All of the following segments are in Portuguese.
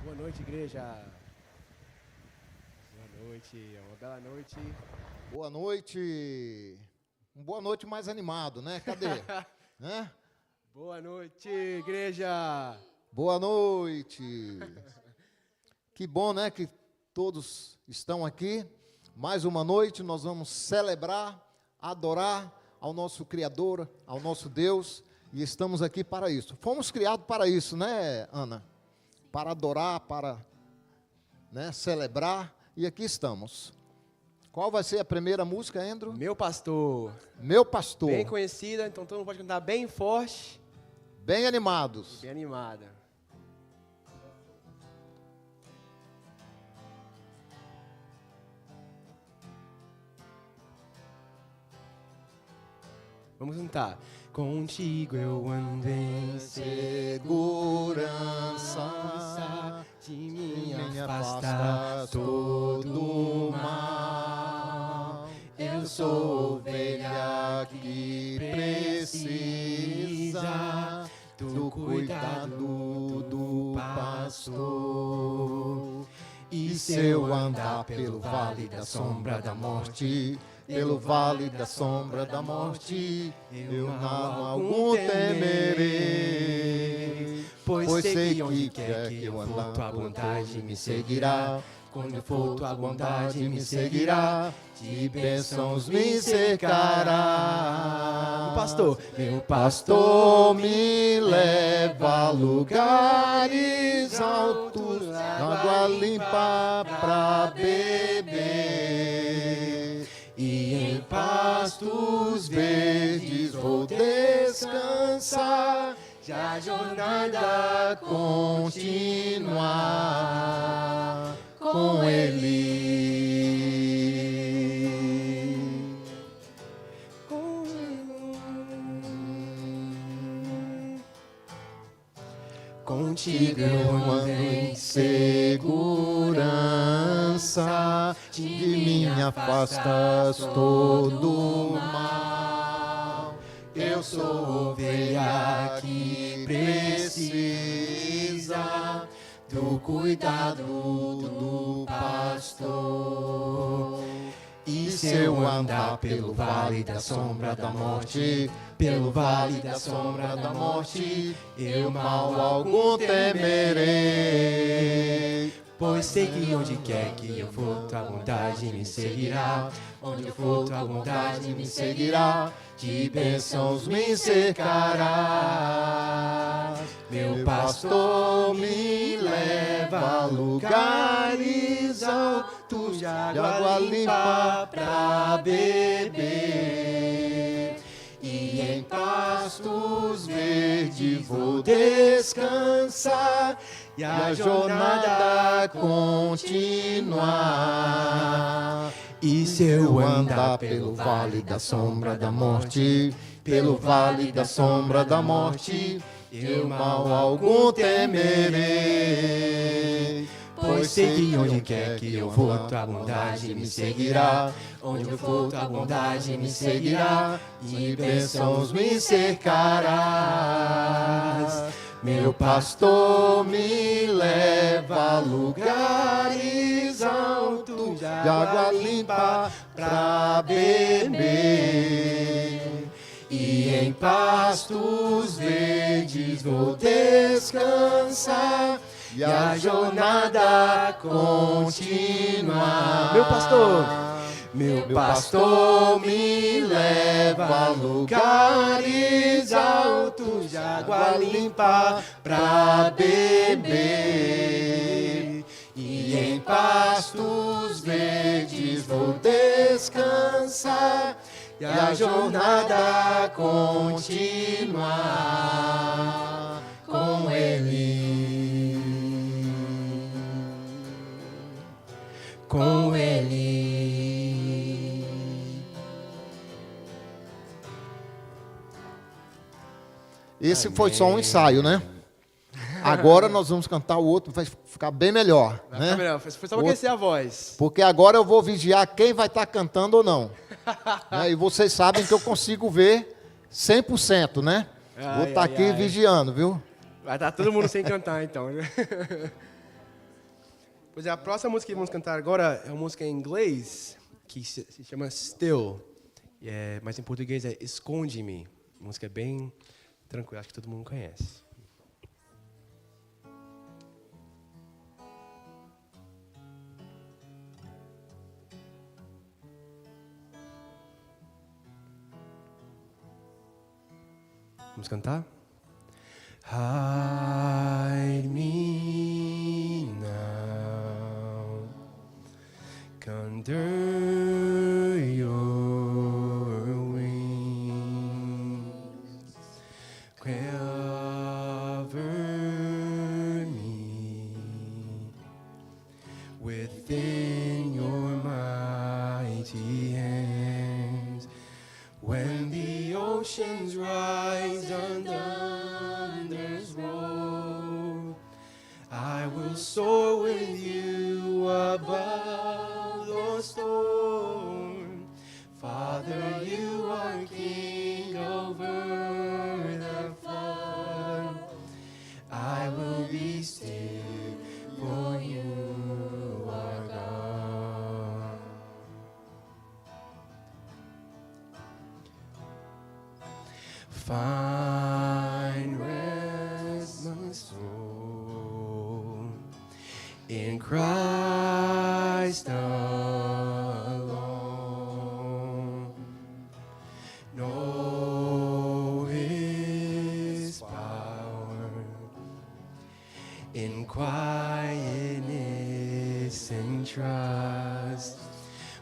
Boa noite, igreja. Boa noite, uma bela noite. Boa noite. Boa noite mais animado, né? Cadê? Hã? Boa noite, igreja. Boa noite. Que bom, né, que todos estão aqui. Mais uma noite nós vamos celebrar, adorar ao nosso Criador, ao nosso Deus, e estamos aqui para isso. Fomos criados para isso, né, Ana? Para adorar, para, né, celebrar, e aqui estamos. Qual vai ser a primeira música, Andrew? Meu pastor. Meu pastor. Bem conhecida, então todo mundo pode cantar bem forte. Bem animados. Bem animada. Vamos cantar. Contigo eu ando em segurança, de mim afasta todo mal. Eu sou ovelha que precisa do cuidado do pastor. E se eu andar pelo vale da sombra da morte, pelo vale da sombra da morte, eu mal algum temerei, pois sei que onde quer que eu andar, tua bondade me seguirá. Quando for tua bondade me seguirá, de bênçãos me cercará. Meu pastor me leva a lugares altos, água limpa pra beber. E em pastos verdes vou descansar, já a jornada continuar com Ele. Contigo eu ando em segurança, de mim afastas todo mal. Eu sou ovelha que precisa do cuidado do pastor. E se eu andar pelo vale da sombra da morte, pelo vale da sombra da morte, eu mal algum temerei, pois sei que onde quer que eu for, tua bondade me seguirá. Onde eu for, tua bondade me seguirá, de bênçãos me cercará. Meu pastor me leva a lugares altos, de água limpa pra beber. E em pastos verdes vou descansar, e a jornada continuar. E se eu andar pelo vale da sombra da morte, pelo vale da sombra da morte, eu mal algum temerei, pois sei que onde quer que eu for, tua bondade me seguirá. Onde eu for, tua bondade me seguirá, de bênçãos me cercarás. Meu pastor me leva a lugares altos, de água limpa pra beber. E em pastos verdes vou descansar, e a jornada continuar. Meu pastor me leva a lugares altos, de água limpa pra beber. E em pastos verdes vou descansar, e a jornada continuar com Ele. Com Ele. Esse foi só um ensaio, né? Agora nós vamos cantar o outro, vai ficar bem melhor. Vai né? ficar melhor. Foi só pra aquecer a voz. Porque agora eu vou vigiar quem vai estar cantando ou não. Né? E vocês sabem que eu consigo ver 100%, né? Vou estar aqui vigiando, viu? Vai estar todo mundo sem cantar, então. Pois é, a próxima música que vamos cantar agora é uma música em inglês que se chama Still. Mas em português é Esconde-me. Música bem tranquila, acho que todo mundo conhece. Vamos cantar? Hide me now under your wings. Cover me within your mighty hands. When the oceans rise and thunders roll, I will soar with you above the storm. Father, you are king over the flood. I will be still, for you are God. Find rest, my soul, in Christ alone. Know His power in quietness and trust.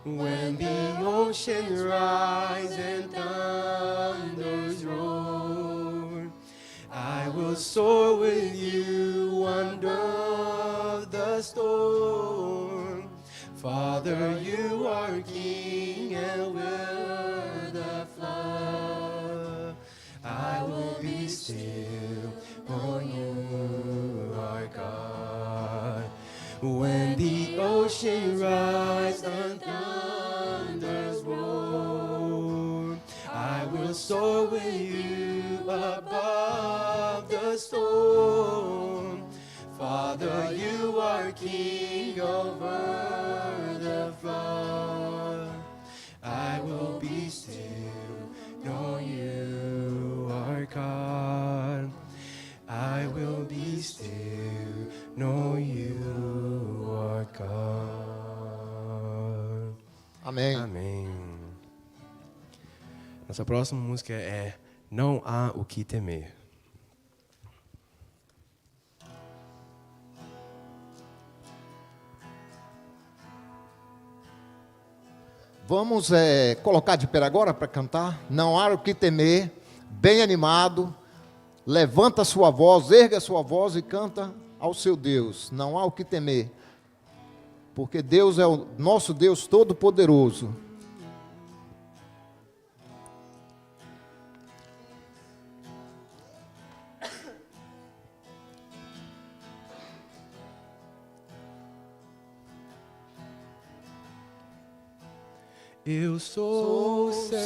When the oceans rise and thunders roar, I will soar with you under the storm. Father, you are king and will the flood. I will be still, for you are God. When the ocean rise and thunders roar, I will soar with you above the storm. Father, you are king over the flood. I will be still, know you are God. I will be still, know you are God. Amém. Amém. Nossa próxima música é Não Há O Que Temer. Vamos colocar de pé agora para cantar. Não há o que temer, bem animado. Levanta a sua voz, erga a sua voz e canta ao seu Deus. Não há o que temer, porque Deus é o nosso Deus Todo-Poderoso. Eu sou o Senhor,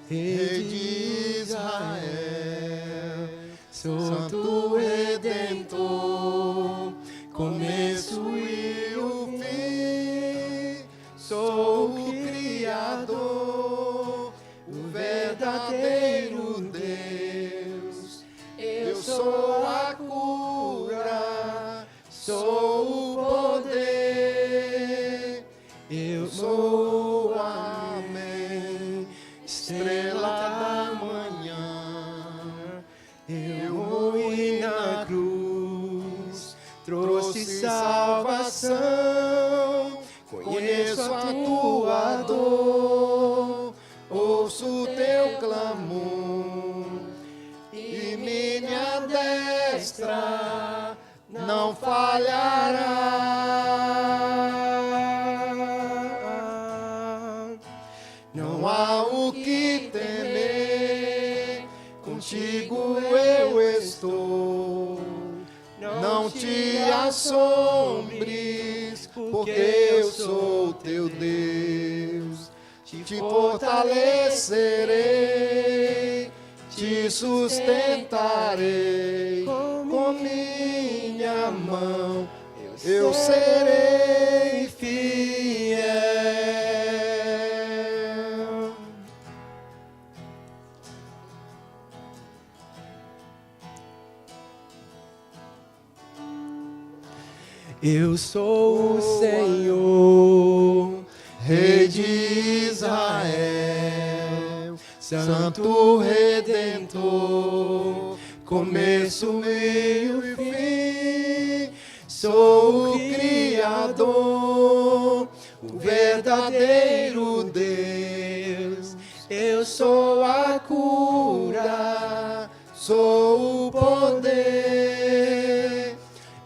Rei de Israel, Santo Redentor, começo e o fim. Sou o Criador, o verdadeiro Deus. Eu sou a cura, sou o poder. Eu sou o Amém, estrela da manhã. Eu morri na cruz, trouxe salvação. Conheço a tua dor, ouço o teu clamor, e minha destra não falhará. Não há o que temer, contigo eu estou. Não te assombres, porque eu sou teu Deus. Te fortalecerei, te sustentarei com minha mão eu serei fiel. Eu sou o Senhor, Rei de Israel, Santo Redentor, começo, meio e fim. Sou o Criador, o verdadeiro Deus. Eu sou a cura, sou o poder.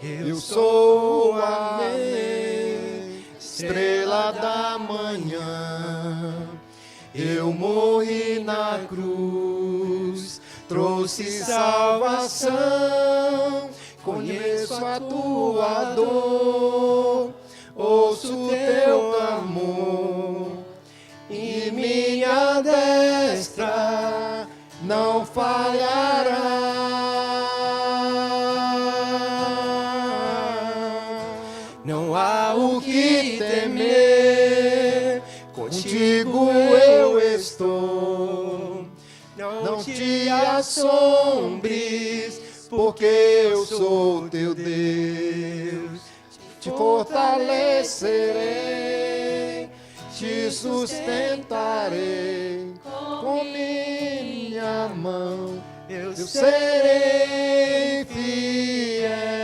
Eu sou o Amém, estrela da manhã. Eu morri na cruz, trouxe salvação. Conheço a tua dor, ouço teu clamor, e minha destra não falhará. Não há o que temer, contigo eu estou. Não te assombres, porque eu sou teu Deus. Te fortalecerei, te sustentarei com minha mão. Eu serei fiel.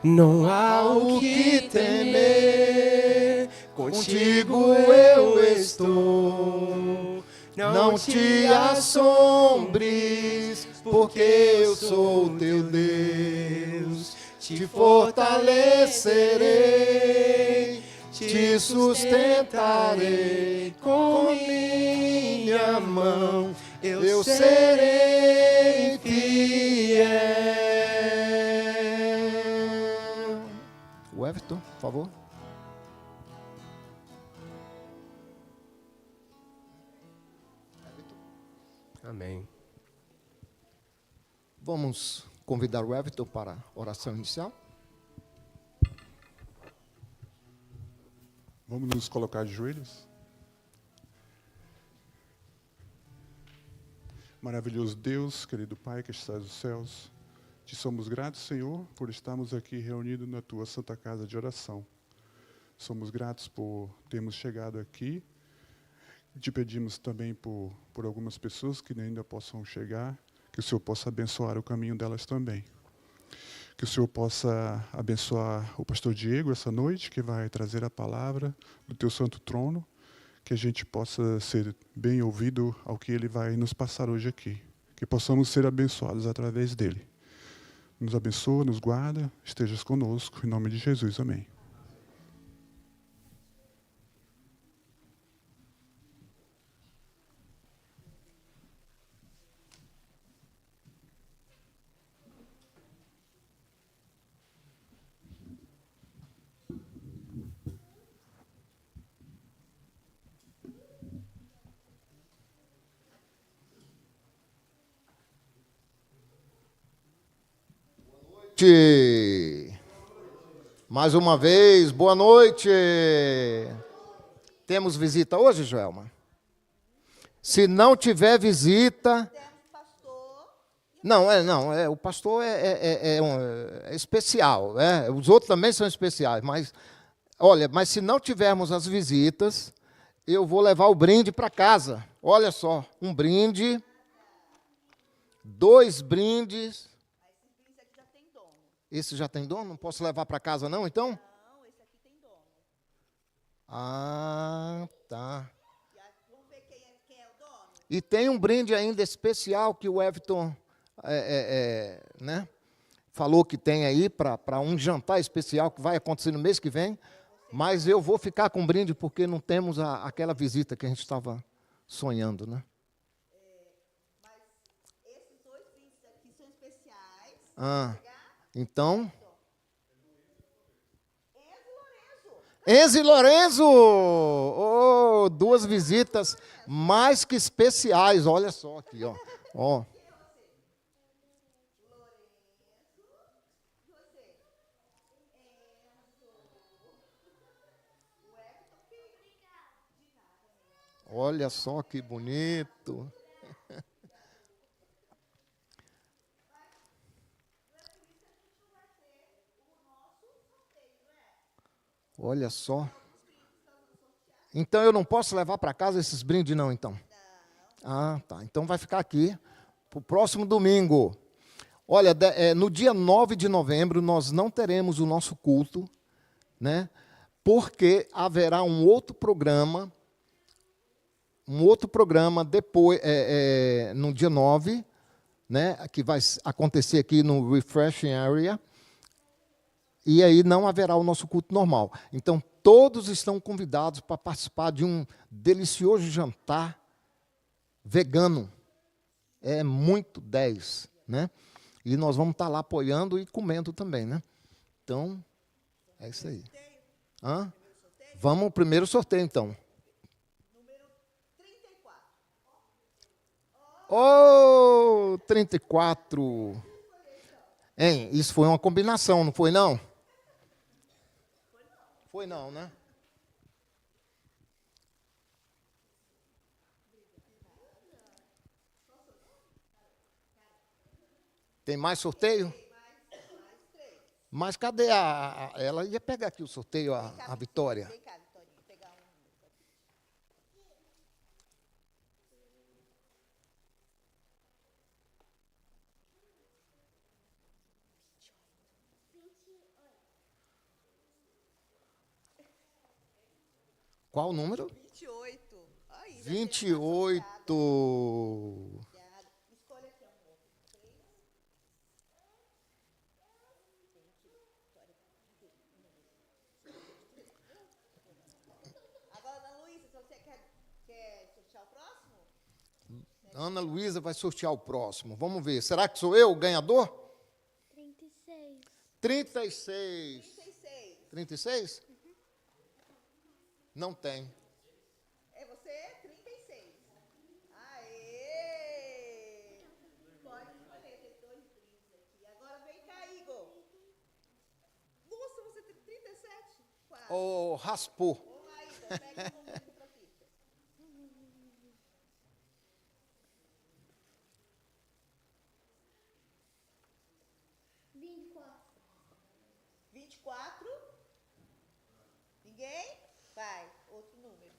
Não há o que temer, contigo eu estou. Não te assombres, porque eu sou teu Deus. Te fortalecerei, te sustentarei com minha mão. Eu serei fiel. O Everton, por favor. Amém. Vamos convidar o Everton para a oração inicial. Vamos nos colocar de joelhos. Maravilhoso Deus, querido Pai que estás nos céus, te somos gratos, Senhor, por estarmos aqui reunidos na tua santa casa de oração. Somos gratos por termos chegado aqui. Te pedimos também por algumas pessoas que ainda possam chegar, que o Senhor possa abençoar o caminho delas também. Que o Senhor possa abençoar o pastor Diego essa noite, que vai trazer a palavra do teu santo trono, que a gente possa ser bem ouvido ao que ele vai nos passar hoje aqui. Que possamos ser abençoados através dele. Nos abençoa, nos guarda, estejas conosco, em nome de Jesus, amém. Mais uma vez, boa noite. Temos visita hoje, Joelma? Se não tiver visita... Não, o pastor é especial, né? Os outros também são especiais, mas se não tivermos as visitas, eu vou levar o brinde para casa. Olha só, um brinde, 2 brindes. Esse já tem dono? Não posso levar para casa não, então? Não, esse aqui tem dono. Ah, tá. Vamos ver quem é o dono? E tem um brinde ainda especial que o Everton né, falou que tem aí para um jantar especial que vai acontecer no mês que vem. Mas eu vou ficar com o brinde porque não temos aquela visita que a gente estava sonhando, né? Mas esses 2 brindes aqui são especiais. Então, Enzo e Lorenzo! Oh, duas visitas mais que especiais. Olha só aqui, ó. Ó. Olha só que bonito. Olha só. Então eu não posso levar para casa esses brindes, não, então? Ah, tá. Então vai ficar aqui para o próximo domingo. Olha, no dia 9 de novembro nós não teremos o nosso culto, né? Porque haverá um outro programa depois, no dia 9, né? Que vai acontecer aqui no Refreshing Area. E aí não haverá o nosso culto normal. Então, todos estão convidados para participar de um delicioso jantar vegano. É muito 10, né? E nós vamos estar lá apoiando e comendo também, né? Então, é isso aí. Hã? Vamos ao primeiro sorteio, então. Número 34. Oh, 34. Hein, isso foi uma combinação, não foi, não? Foi não, né? Tem mais sorteio? Mas cadê ela ia pegar aqui o sorteio, a Vitória. Vem cá, Vitorinha, pegar um. Qual o número? 28. Aí, 28. escolha aqui, amor. Agora, Ana Luísa, se você quer sortear o próximo? Ana Luísa vai sortear o próximo. Vamos ver. Será que sou eu o ganhador? 36. 36. 36. 36? Não tem. É você? 36. Aê! Pode escolher, tem 2 brindes aqui. Agora vem cá, Igor. Nossa, você tem 37? Quase. Oh, raspou. Vamos lá, Igor, pega o número pra fita. 24. Ninguém? Vai, outro número.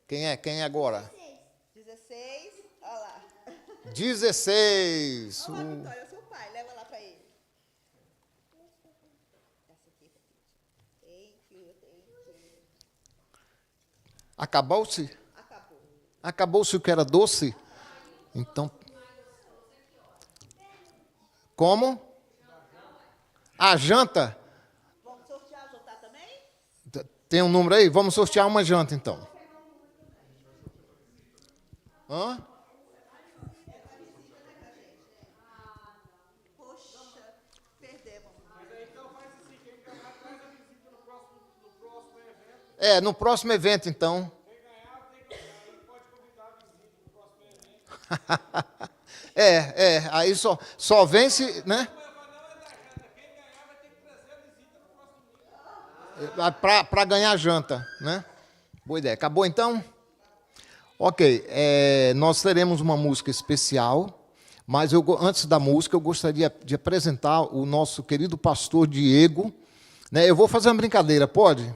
Quem é agora? 16. Olha lá. 16. Olha lá, Vitória, é o seu pai. Leva lá pra ele. Essa aqui, Thank you. Acabou-se? Acabou. Acabou-se o que era doce? Então. Como? A janta? Vamos sortear, jantar também? Tem um número aí? Vamos sortear uma janta, então. Hã? Poxa, perdemos. No próximo evento, então. Aí só vence, né? Para ganhar janta, né? Boa ideia. Acabou, então? Ok, nós teremos uma música especial, mas antes da música eu gostaria de apresentar o nosso querido pastor Diego. Né? Eu vou fazer uma brincadeira, pode?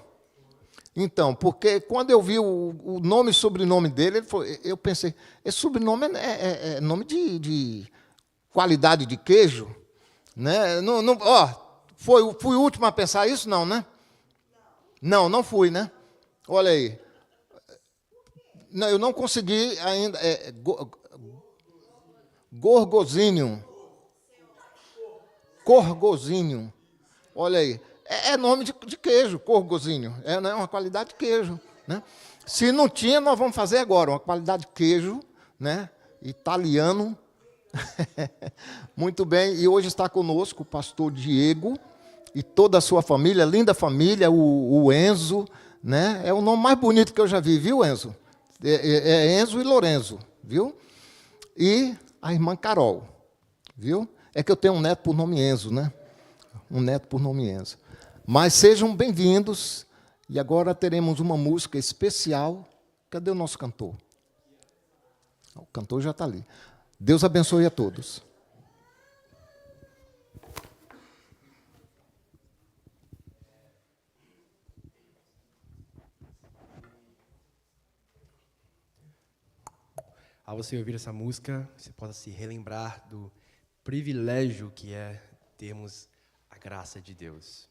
Então, porque quando eu vi o nome e sobrenome dele, eu pensei, esse sobrenome é nome de qualidade de queijo? Né? Fui o último a pensar isso? Não, né? Não fui, né? Olha aí. Não, eu não consegui ainda. Gorgozinho. Corgozinho. Olha aí. É nome de queijo, corgozinho. É uma qualidade de queijo. Né? Se não tinha, nós vamos fazer agora. Uma qualidade de queijo, né? Italiano, Muito bem, e hoje está conosco o pastor Diego e toda a sua família, linda família, o Enzo, né? É o nome mais bonito que eu já vi, viu, Enzo? É Enzo e Lorenzo, viu? E a irmã Carol, viu? É que eu tenho um neto por nome Enzo, né? Um neto por nome Enzo. Mas sejam bem-vindos, e agora teremos uma música especial. Cadê o nosso cantor? O cantor já está ali. Deus abençoe a todos. Ao você ouvir essa música, você possa se relembrar do privilégio que é termos a graça de Deus.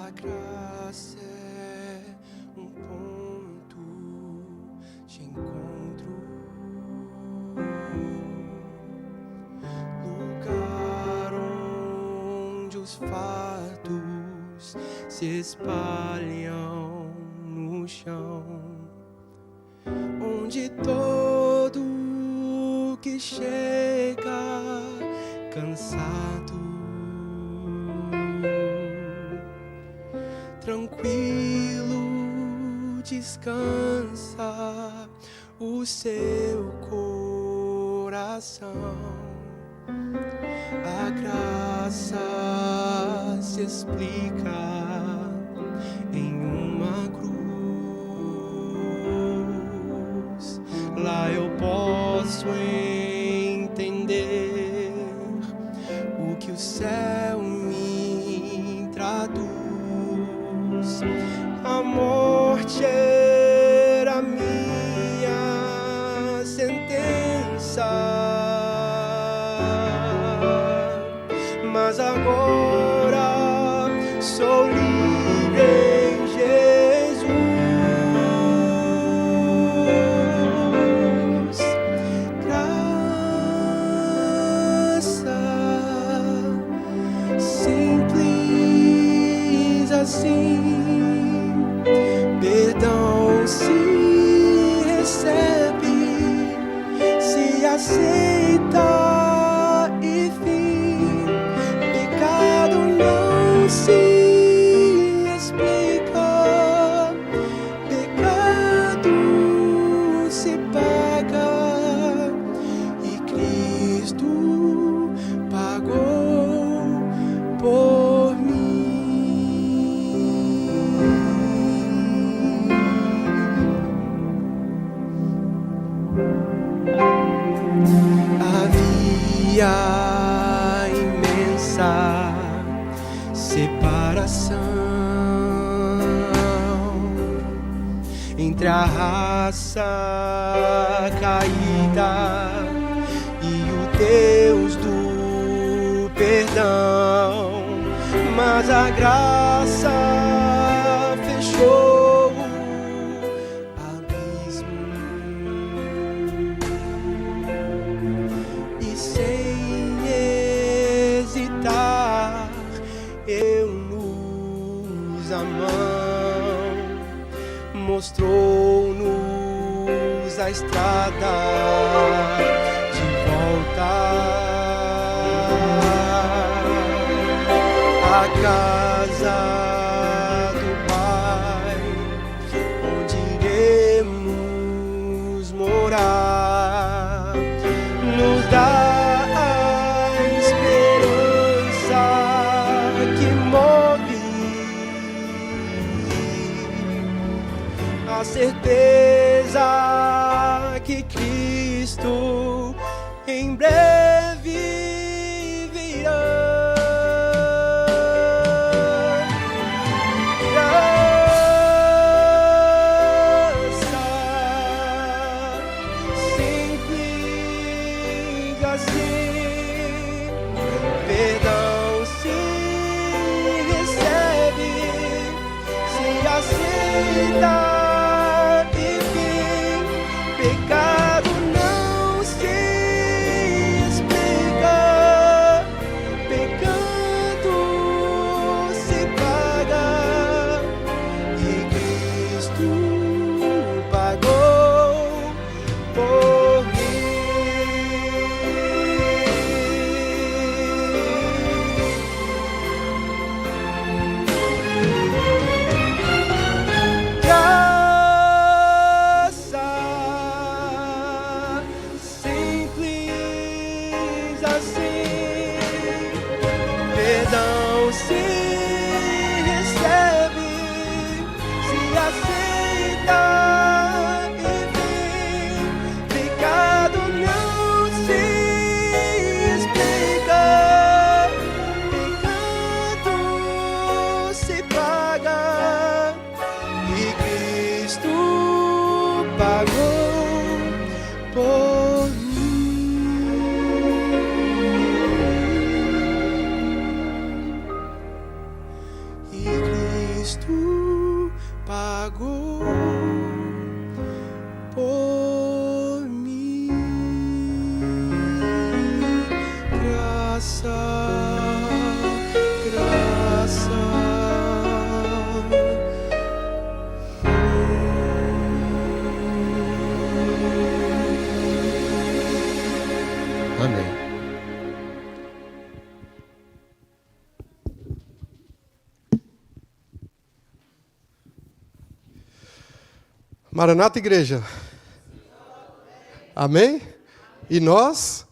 A graça é um ponto de encontro, lugar onde os fatos se espalham no chão, onde todo que chega cansado, tranquilo, descansa o seu coração. A graça se explica em uma cruz. Lá eu posso entender o que o céu me traduz. A morte era minha sentença, mas agora sou livre em Jesus. Graça simples assim. Perdão se recebe, se aceita e fim. Pecado não se explica, pecado se paga e Cristo pagou por mim. Havia imensa separação entre a raça caída e o Deus do perdão, mas a graça fechou o abismo. E sem hesitar, eu nos a mão, mostrou-nos a estrada de volta à casa do Pai, onde iremos morar. Nos dá a esperança que move, a certeza que Cristo em breve virá. Graça enfim, pecado não se explica, pecado se paga, e Cristo pagou por mim. Graça simples assim, perdão se recebe, se aceita, enfim, pecado não se explica, pecado se paga, e Cristo pagou por mim. E Cristo pagou por mim. Graça, graça. Amém. Maranata, igreja. Amém? E nós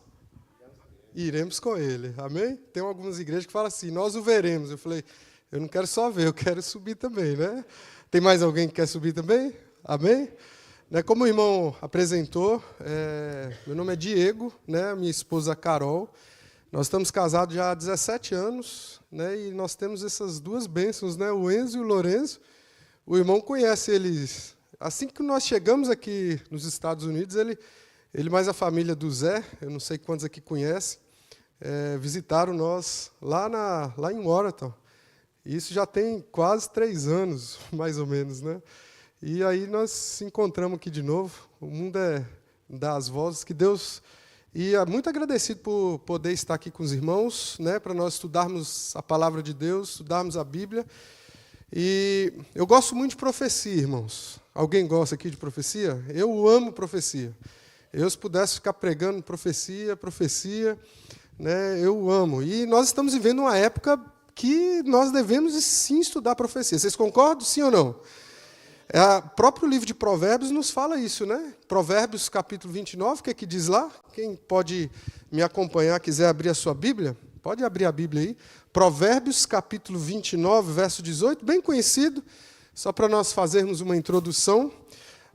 iremos com ele. Amém? Tem algumas igrejas que falam assim, nós o veremos. Eu falei, eu não quero só ver, eu quero subir também, né? Tem mais alguém que quer subir também? Amém? Né, como o irmão apresentou, meu nome é Diego, né, minha esposa Carol. Nós estamos casados já há 17 anos, né, e nós temos essas duas bênçãos, né, o Enzo e o Lourenço. O irmão conhece eles. Assim que nós chegamos aqui nos Estados Unidos, ele mais a família do Zé, eu não sei quantos aqui conhecem, visitaram nós lá em Warrenton. E isso já tem quase 3 anos, mais ou menos, né? E aí nós nos encontramos aqui de novo. O mundo das vozes que Deus... E muito agradecido por poder estar aqui com os irmãos, né, para nós estudarmos a palavra de Deus, estudarmos a Bíblia. E eu gosto muito de profecia, irmãos. Alguém gosta aqui de profecia? Eu amo profecia. Eu, se pudesse ficar pregando profecia, né, eu amo. E nós estamos vivendo uma época que nós devemos, sim, estudar profecia. Vocês concordam, sim ou não? O próprio livro de Provérbios nos fala isso, né? Provérbios, capítulo 29, o que é que diz lá? Quem pode me acompanhar, quiser abrir a sua Bíblia, pode abrir a Bíblia aí. Provérbios, capítulo 29, verso 18, bem conhecido, só para nós fazermos uma introdução.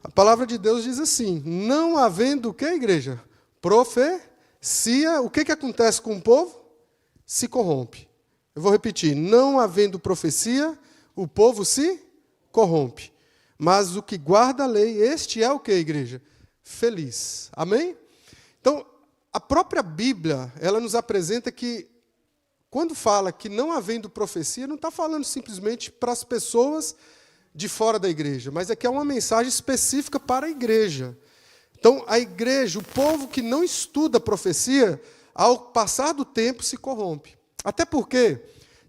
A palavra de Deus diz assim, não havendo o que, igreja? Profecia, o que acontece com o povo? Se corrompe. Eu vou repetir, não havendo profecia, o povo se corrompe. Mas o que guarda a lei, este é o que, igreja? Feliz. Amém? Então, a própria Bíblia, ela nos apresenta que, quando fala que não havendo profecia, não está falando simplesmente para as pessoas de fora da igreja, mas é que é uma mensagem específica para a igreja. Então, a igreja, o povo que não estuda profecia, ao passar do tempo, se corrompe. Até porque,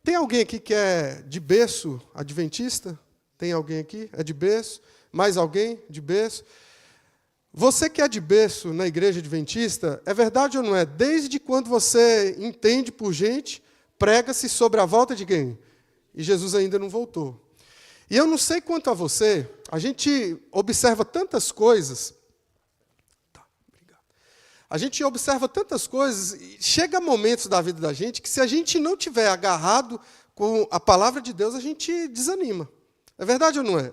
tem alguém aqui que é de berço adventista? Tem alguém aqui? É de berço? Mais alguém de berço? Você que é de berço na igreja adventista, é verdade ou não é? Desde quando você entende por gente, prega-se sobre a volta de quem? E Jesus ainda não voltou. E eu não sei quanto a você, a gente observa tantas coisas. Tá, obrigado. A gente observa tantas coisas, e chega momentos da vida da gente que, se a gente não tiver agarrado com a palavra de Deus, a gente desanima. É verdade ou não é?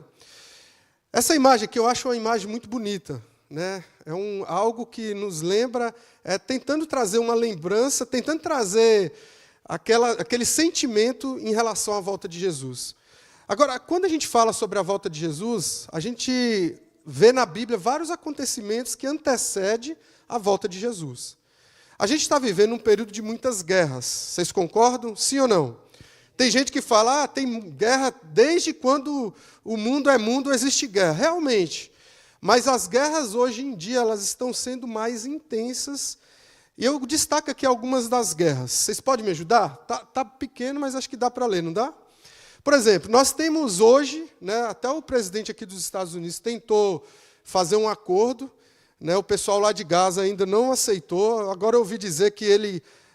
Essa imagem aqui eu acho uma imagem muito bonita, né? É algo que nos lembra, tentando trazer uma lembrança, tentando trazer aquele sentimento em relação à volta de Jesus. Agora, quando a gente fala sobre a volta de Jesus, a gente vê na Bíblia vários acontecimentos que antecedem a volta de Jesus. A gente está vivendo um período de muitas guerras. Vocês concordam? Sim ou não? Tem gente que fala, tem guerra desde quando o mundo é mundo, existe guerra. Realmente. Mas as guerras hoje em dia, elas estão sendo mais intensas. E eu destaco aqui algumas das guerras. Vocês podem me ajudar? Tá pequeno, mas acho que dá para ler, não dá? Por exemplo, nós temos hoje, né, até o presidente aqui dos Estados Unidos tentou fazer um acordo, né, o pessoal lá de Gaza ainda não aceitou. Agora eu ouvi dizer que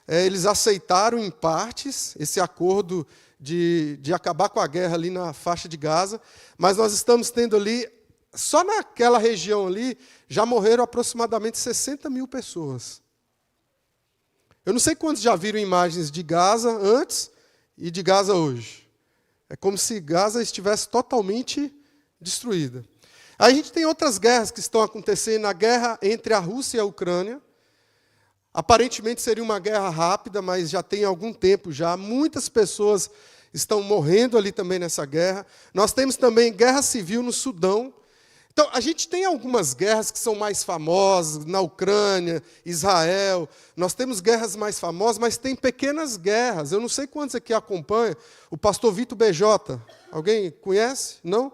eles aceitaram em partes esse acordo de acabar com a guerra ali na faixa de Gaza, mas nós estamos tendo ali, só naquela região ali, já morreram aproximadamente 60 mil pessoas. Eu não sei quantos já viram imagens de Gaza antes e de Gaza hoje. É como se Gaza estivesse totalmente destruída. Aí a gente tem outras guerras que estão acontecendo, a guerra entre a Rússia e a Ucrânia. Aparentemente seria uma guerra rápida, mas já tem algum tempo já. Muitas pessoas estão morrendo ali também nessa guerra. Nós temos também guerra civil no Sudão. Então, a gente tem algumas guerras que são mais famosas, na Ucrânia, Israel. Nós temos guerras mais famosas, mas tem pequenas guerras. Eu não sei quantos aqui acompanham. O pastor Vitor BJ, alguém conhece? Não?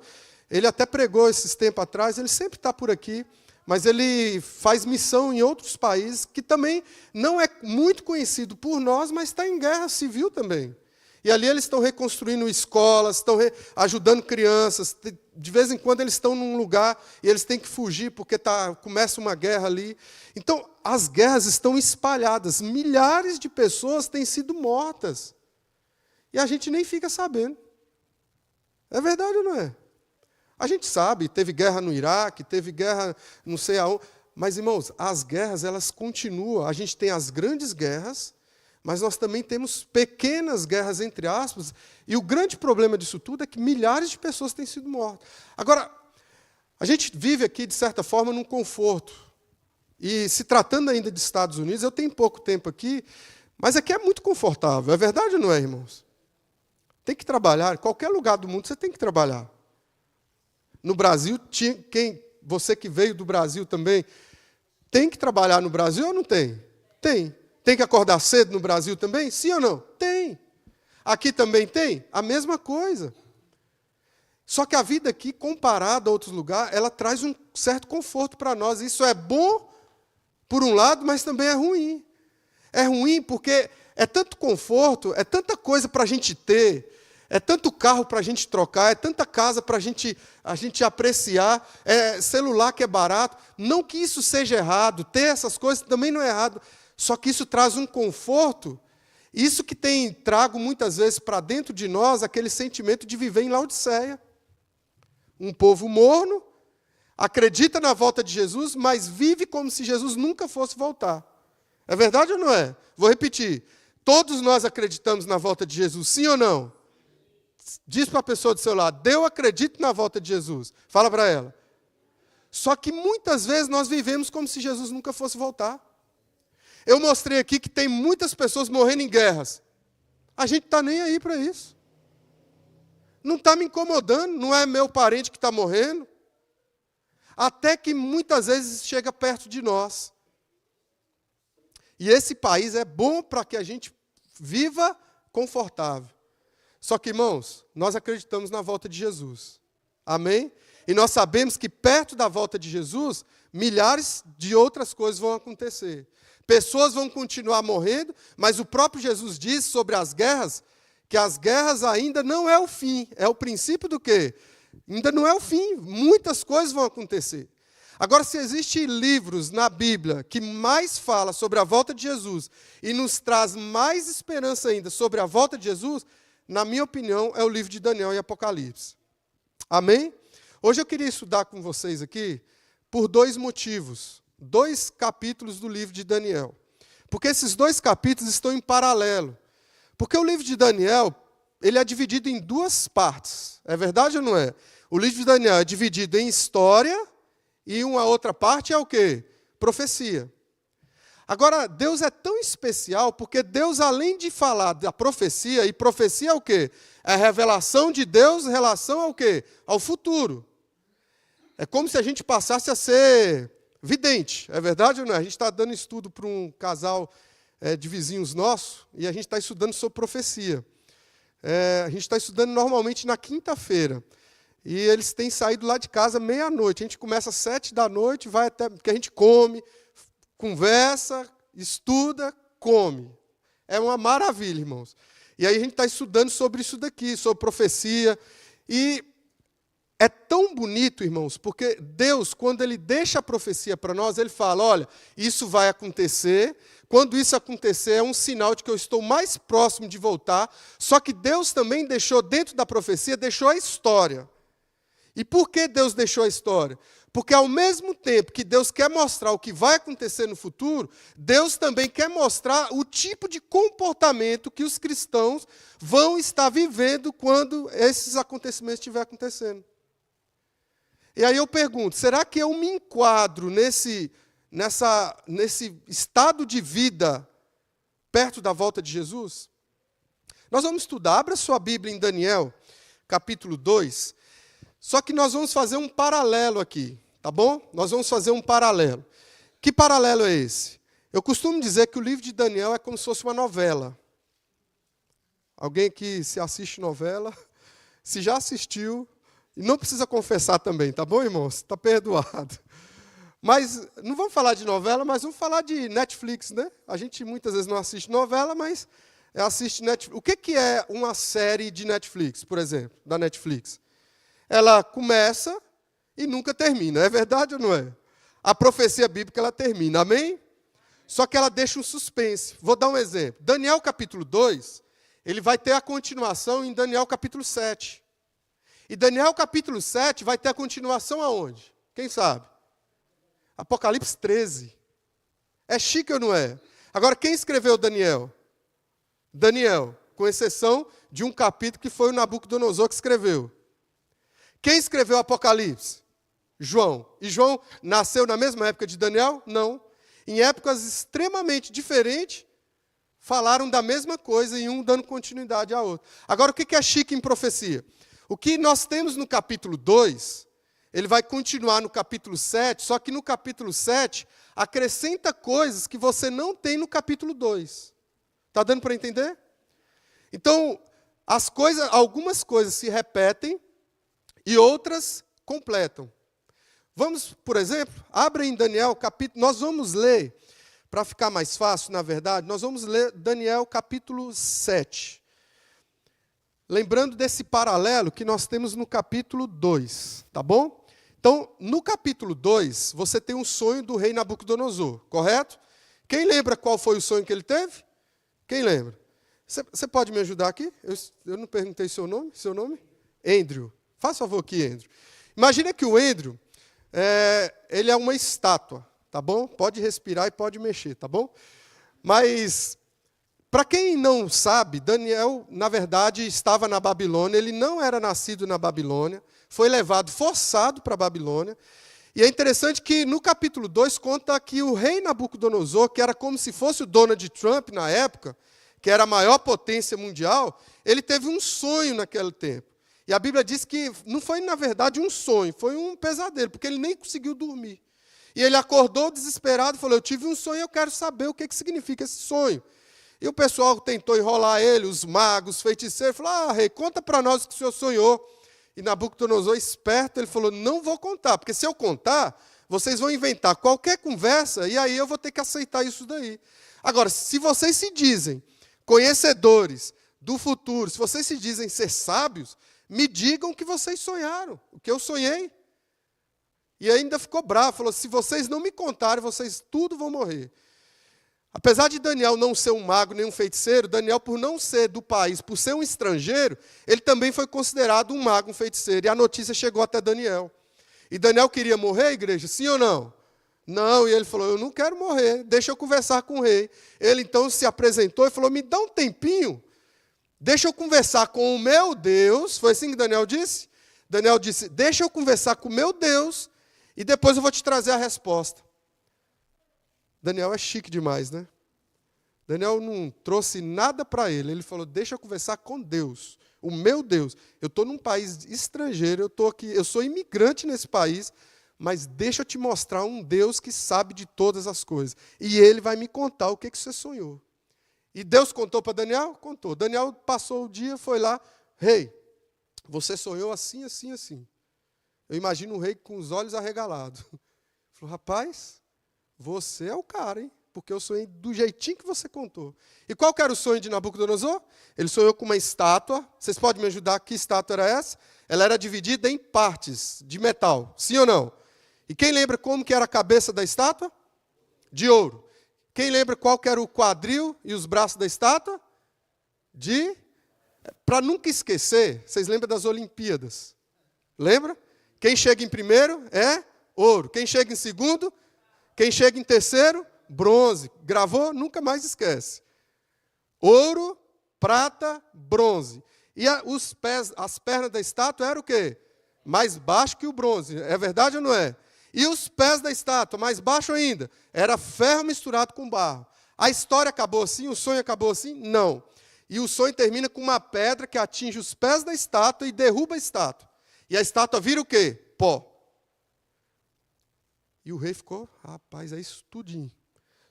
Ele até pregou esses tempos atrás, ele sempre está por aqui, mas ele faz missão em outros países, que também não é muito conhecido por nós, mas está em guerra civil também. E ali eles estão reconstruindo escolas, estão ajudando crianças. De vez em quando eles estão num lugar e eles têm que fugir porque começa uma guerra ali. Então, as guerras estão espalhadas. Milhares de pessoas têm sido mortas. E a gente nem fica sabendo. É verdade ou não é? A gente sabe, teve guerra no Iraque, teve guerra não sei aonde. Mas, irmãos, as guerras, elas continuam. A gente tem as grandes guerras, mas nós também temos pequenas guerras, entre aspas, e o grande problema disso tudo é que milhares de pessoas têm sido mortas. Agora, a gente vive aqui, de certa forma, num conforto. E se tratando ainda de Estados Unidos, eu tenho pouco tempo aqui, mas aqui é muito confortável. É verdade ou não é, irmãos? Tem que trabalhar. Em qualquer lugar do mundo você tem que trabalhar. No Brasil, você que veio do Brasil também, tem que trabalhar no Brasil ou não tem? Tem. Tem que acordar cedo no Brasil também? Sim ou não? Tem. Aqui também tem? A mesma coisa. Só que a vida aqui, comparada a outros lugares, ela traz um certo conforto para nós. Isso é bom, por um lado, mas também é ruim. É ruim porque é tanto conforto, é tanta coisa para a gente ter, é tanto carro para a gente trocar, é tanta casa para a gente apreciar, é celular que é barato. Não que isso seja errado, ter essas coisas também não é errado. Só que isso traz um conforto, isso que tem trago muitas vezes para dentro de nós aquele sentimento de viver em Laodiceia. Um povo morno, acredita na volta de Jesus, mas vive como se Jesus nunca fosse voltar. É verdade ou não é? Vou repetir. Todos nós acreditamos na volta de Jesus, sim ou não? Diz para a pessoa do seu lado, eu acredito na volta de Jesus. Fala para ela. Só que muitas vezes nós vivemos como se Jesus nunca fosse voltar. Eu mostrei aqui que tem muitas pessoas morrendo em guerras. A gente não está nem aí para isso. Não está me incomodando, não é meu parente que está morrendo. Até que muitas vezes chega perto de nós. E esse país é bom para que a gente viva confortável. Só que, irmãos, nós acreditamos na volta de Jesus. Amém? E nós sabemos que perto da volta de Jesus, milhares de outras coisas vão acontecer. Pessoas vão continuar morrendo, mas o próprio Jesus diz sobre as guerras, que as guerras ainda não é o fim. É o princípio do quê? Ainda não é o fim. Muitas coisas vão acontecer. Agora, se existem livros na Bíblia que mais fala sobre a volta de Jesus e nos traz mais esperança ainda sobre a volta de Jesus, na minha opinião, é o livro de Daniel e Apocalipse. Amém? Hoje eu queria estudar com vocês aqui por 2 motivos. 2 capítulos do livro de Daniel. Porque esses 2 capítulos estão em paralelo. Porque o livro de Daniel, ele é dividido em 2 partes. É verdade ou não é? O livro de Daniel é dividido em história e uma outra parte é o quê? Profecia. Agora, Deus é tão especial porque Deus, além de falar da profecia, e profecia é o quê? É a revelação de Deus em relação ao quê? Ao futuro. É como se a gente passasse a ser vidente, é verdade ou não é? A gente está dando estudo para um casal de vizinhos nossos e a gente está estudando sobre profecia. A gente está estudando normalmente na quinta-feira. E eles têm saído lá de casa meia-noite. A gente começa às 7 da noite, vai até. Porque a gente come, conversa, estuda, come. É uma maravilha, irmãos. E aí a gente está estudando sobre isso daqui, sobre profecia. E é tão bonito, irmãos, porque Deus, quando Ele deixa a profecia para nós, Ele fala, olha, isso vai acontecer. Quando isso acontecer, é um sinal de que eu estou mais próximo de voltar. Só que Deus também deixou, dentro da profecia, deixou a história. E por que Deus deixou a história? Porque ao mesmo tempo que Deus quer mostrar o que vai acontecer no futuro, Deus também quer mostrar o tipo de comportamento que os cristãos vão estar vivendo quando esses acontecimentos estiverem acontecendo. E aí eu pergunto, será que eu me enquadro nesse estado de vida perto da volta de Jesus? Nós vamos estudar, abra sua Bíblia em Daniel, capítulo 2, só que nós vamos fazer um paralelo aqui, tá bom? Nós vamos fazer um paralelo. Que paralelo é esse? Eu costumo dizer que o livro de Daniel é como se fosse uma novela. Alguém que se assiste novela, se já assistiu, e não precisa confessar também, tá bom, irmãos? Está perdoado. Mas não vamos falar de novela, mas vamos falar de Netflix, né? A gente muitas vezes não assiste novela, mas assiste Netflix. O que é uma série de Netflix, por exemplo, da Netflix? Ela começa e nunca termina, é verdade ou não é? A profecia bíblica, ela termina, amém? Só que ela deixa um suspense. Vou dar um exemplo. Daniel capítulo 2, ele vai ter a continuação em Daniel capítulo 7. E Daniel capítulo 7 vai ter a continuação aonde? Quem sabe? Apocalipse 13. É chique ou não é? Agora, quem escreveu Daniel? Daniel, com exceção de um capítulo que foi o Nabucodonosor que escreveu. Quem escreveu Apocalipse? João. E João nasceu na mesma época de Daniel? Não. Em épocas extremamente diferentes, falaram da mesma coisa e um dando continuidade ao outro. Agora, o que é chique em profecia? O que nós temos no capítulo 2, ele vai continuar no capítulo 7, só que no capítulo 7 acrescenta coisas que você não tem no capítulo 2. Está dando para entender? Então, algumas coisas se repetem e outras completam. Vamos, por exemplo, abre em Daniel capítulo, nós vamos ler, para ficar mais fácil, na verdade, nós vamos ler Daniel capítulo 7. Lembrando desse paralelo que nós temos no capítulo 2, tá bom? Então, no capítulo 2, você tem um sonho do rei Nabucodonosor, correto? Quem lembra qual foi o sonho que ele teve? Quem lembra? Você pode me ajudar aqui? Eu não perguntei seu nome. Seu nome? Andrew. Faz favor aqui, Andrew. Imagina que o Andrew, ele é uma estátua, tá bom? Pode respirar e pode mexer, tá bom? Mas, para quem não sabe, Daniel, na verdade, estava na Babilônia. Ele não era nascido na Babilônia. Foi levado, forçado para a Babilônia. E é interessante que no capítulo 2 conta que o rei Nabucodonosor, que era como se fosse o Donald Trump na época, que era a maior potência mundial, ele teve um sonho naquele tempo. E a Bíblia diz que não foi, na verdade, um sonho, foi um pesadelo, porque ele nem conseguiu dormir. E ele acordou desesperado e falou, eu tive um sonho, eu quero saber o que significa esse sonho. E o pessoal tentou enrolar ele, os magos, os feiticeiros, falou, rei, conta para nós o que o senhor sonhou. E Nabucodonosor, esperto, ele falou, não vou contar, porque se eu contar, vocês vão inventar qualquer conversa, e aí eu vou ter que aceitar isso daí. Agora, se vocês se dizem conhecedores do futuro, se vocês se dizem ser sábios, me digam o que vocês sonharam, o que eu sonhei. E ainda ficou bravo, falou, se vocês não me contarem, vocês tudo vão morrer. Apesar de Daniel não ser um mago nem um feiticeiro, Daniel, por não ser do país, por ser um estrangeiro, ele também foi considerado um mago, um feiticeiro. E a notícia chegou até Daniel. E Daniel queria morrer, igreja? Sim ou não? Não, e ele falou, eu não quero morrer, deixa eu conversar com o rei. Ele então se apresentou e falou, me dá um tempinho, deixa eu conversar com o meu Deus. Foi assim que Daniel disse? Daniel disse, deixa eu conversar com o meu Deus e depois eu vou te trazer a resposta. Daniel é chique demais, né? Daniel não trouxe nada para ele. Ele falou, deixa eu conversar com Deus, o meu Deus. Eu estou num país estrangeiro, eu estou aqui, eu sou imigrante nesse país, mas deixa eu te mostrar um Deus que sabe de todas as coisas. E ele vai me contar o que você sonhou. E Deus contou para Daniel? Contou. Daniel passou o dia, foi lá, rei, você sonhou assim, assim, assim. Eu imagino um rei com os olhos arregalados. Falou, rapaz, você é o cara, hein? Porque eu sonhei do jeitinho que você contou. E qual que era o sonho de Nabucodonosor? Ele sonhou com uma estátua. Vocês podem me ajudar? Que estátua era essa? Ela era dividida em partes de metal. Sim ou não? E quem lembra como que era a cabeça da estátua? De ouro. Quem lembra qual que era o quadril e os braços da estátua? Para nunca esquecer, vocês lembram das Olimpíadas? Lembra? Quem chega em primeiro é ouro. Quem chega em segundo? Quem chega em terceiro? Bronze. Gravou? Nunca mais esquece. Ouro, prata, bronze. E as pernas da estátua eram o quê? Mais baixo que o bronze. É verdade ou não é? E os pés da estátua, mais baixo ainda, era ferro misturado com barro. A história acabou assim? O sonho acabou assim? Não. E o sonho termina com uma pedra que atinge os pés da estátua e derruba a estátua. E a estátua vira o quê? Pó. E o rei ficou, rapaz, é isso tudinho.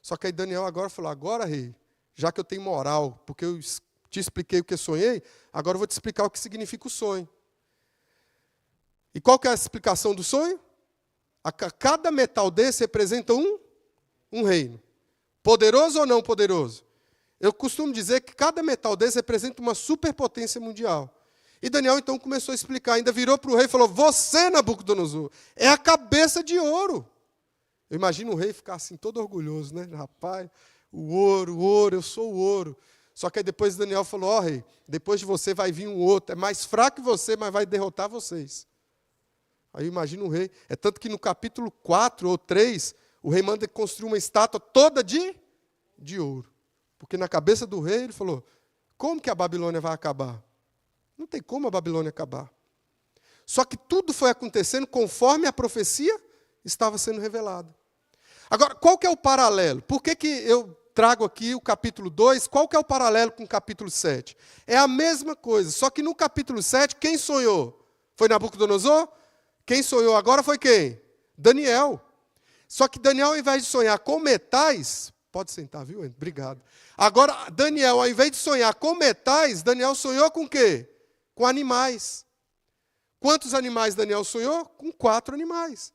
Só que aí Daniel agora falou, agora, rei, já que eu tenho moral, porque eu te expliquei o que eu sonhei, agora eu vou te explicar o que significa o sonho. E qual que é a explicação do sonho? Cada metal desse representa um reino. Poderoso ou não poderoso? Eu costumo dizer que cada metal desse representa uma superpotência mundial. E Daniel então começou a explicar, ainda virou para o rei e falou, você, Nabucodonosor, é a cabeça de ouro. Eu imagino o rei ficar assim, todo orgulhoso, né? Rapaz, o ouro, eu sou o ouro. Só que aí depois Daniel falou, ó rei, depois de você vai vir um outro, é mais fraco que você, mas vai derrotar vocês. Aí imagina o rei, é tanto que no capítulo 4 ou 3, o rei manda construir uma estátua toda de ouro. Porque na cabeça do rei ele falou, como que a Babilônia vai acabar? Não tem como a Babilônia acabar. Só que tudo foi acontecendo conforme a profecia estava sendo revelada. Agora, qual que é o paralelo? Por que eu trago aqui o capítulo 2? Qual que é o paralelo com o capítulo 7? É a mesma coisa, só que no capítulo 7, quem sonhou? Foi Nabucodonosor? Quem sonhou agora foi quem? Daniel. Só que Daniel, ao invés de sonhar com metais, pode sentar, viu? Obrigado. Agora, Daniel, ao invés de sonhar com metais, Daniel sonhou com o quê? Com animais. Quantos animais Daniel sonhou? Com 4 animais.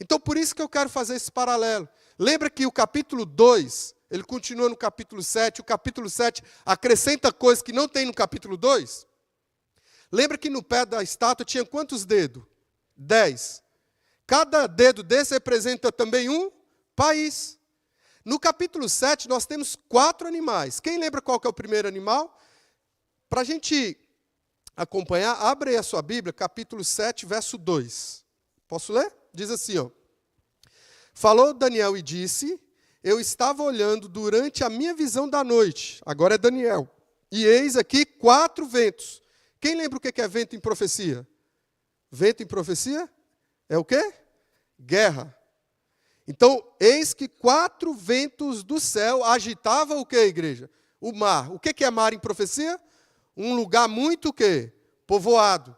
Então, por isso que eu quero fazer esse paralelo. Lembra que o capítulo 2, ele continua no capítulo 7, o capítulo 7 acrescenta coisas que não tem no capítulo 2? Lembra que no pé da estátua tinha quantos dedos? 10. Cada dedo desse representa também um país. No capítulo 7, nós temos 4 animais. Quem lembra qual que é o primeiro animal? Para a gente acompanhar, abre aí a sua Bíblia, capítulo 7, verso 2. Posso ler? Diz assim, ó. Falou Daniel e disse, eu estava olhando durante a minha visão da noite, agora é Daniel, e eis aqui 4 ventos. Quem lembra o que é vento em profecia? Vento em profecia é o quê? Guerra. Então, eis que 4 ventos do céu agitavam o quê, igreja? O mar. O que é mar em profecia? Um lugar muito o quê? Povoado.